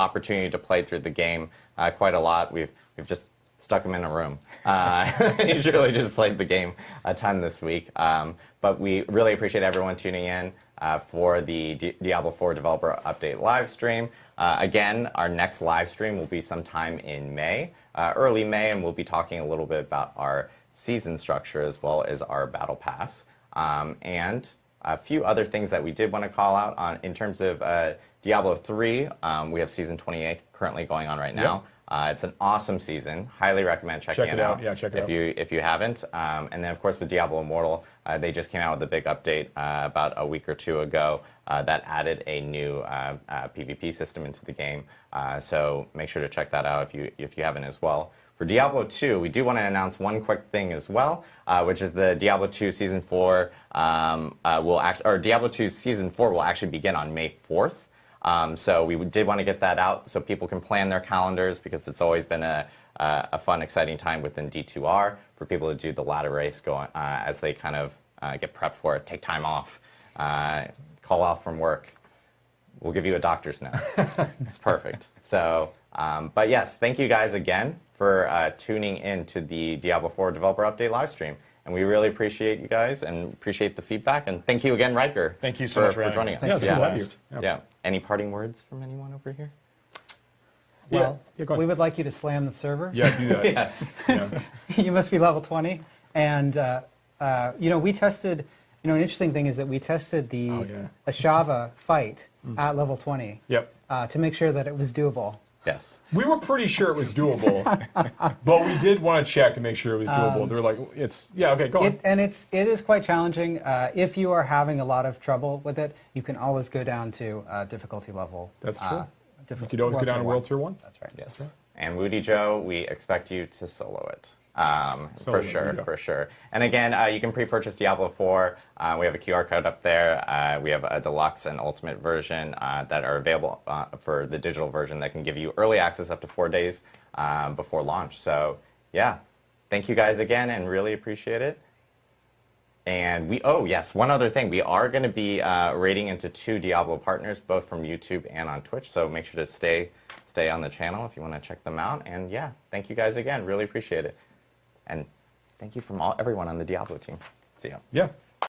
opportunity to play through the game quite a lot. We've just stuck him in a room. He's really just played the game a ton this week. But we really appreciate everyone tuning in for the Diablo 4 developer update live stream. Again, our next live stream will be sometime in May, early May, and we'll be talking a little bit about our season structure as well as our battle pass. And a few other things that we did want to call out in terms of Diablo 3. We have season 28 currently going on right now. Yep. It's an awesome season. Highly recommend checking it out. Yeah, check it out. If you haven't. And then, of course, with Diablo Immortal, they just came out with a big update about a week or two ago that added a new PvP system into the game. So make sure to check that out if you haven't as well. For Diablo 2, we do want to announce one quick thing as well, which is the Diablo 2 Season 4 Diablo 2 Season 4 will actually begin on May 4th. So we did want to get that out so people can plan their calendars, because it's always been a fun, exciting time within D2R for people to do the ladder race as they kind of get prepped for it, take time off, call off from work. We'll give you a doctor's note. It's perfect. So, but yes, thank you guys again for tuning in to the Diablo 4 Developer Update live stream. And we really appreciate you guys and appreciate the feedback. And thank you again, Riker. Thank you so much for joining us. Yeah, it's cool to have you. Yeah. Any parting words from anyone over here? Well, Yeah, go ahead. we would like you to slam the server. Yeah, do that. Yes. Yeah. You must be level 20. And, we tested, an interesting thing is that we tested the Ashava fight at level 20 Yep. to make sure that it was doable. Yes. We were pretty sure it was doable, but we did want to check to make sure it was doable. They were like, go on. It is quite challenging. If you are having a lot of trouble with it, you can always go down to difficulty level. That's true. You could always go down to World Tier 1. That's right. Yes. Okay. And Woody Joe, we expect you to solo it. For sure. And again, you can pre-purchase Diablo 4. We have a QR code up there. We have a deluxe and ultimate version that are available for the digital version that can give you early access up to 4 days before launch. So yeah, thank you guys again and really appreciate it. And one other thing. We are going to be raiding into 2 Diablo partners, both from YouTube and on Twitch. So make sure to stay stay on the channel if you want to check them out. And yeah, thank you guys again. Really appreciate it. And thank you from everyone on the Diablo team. See ya. Yeah.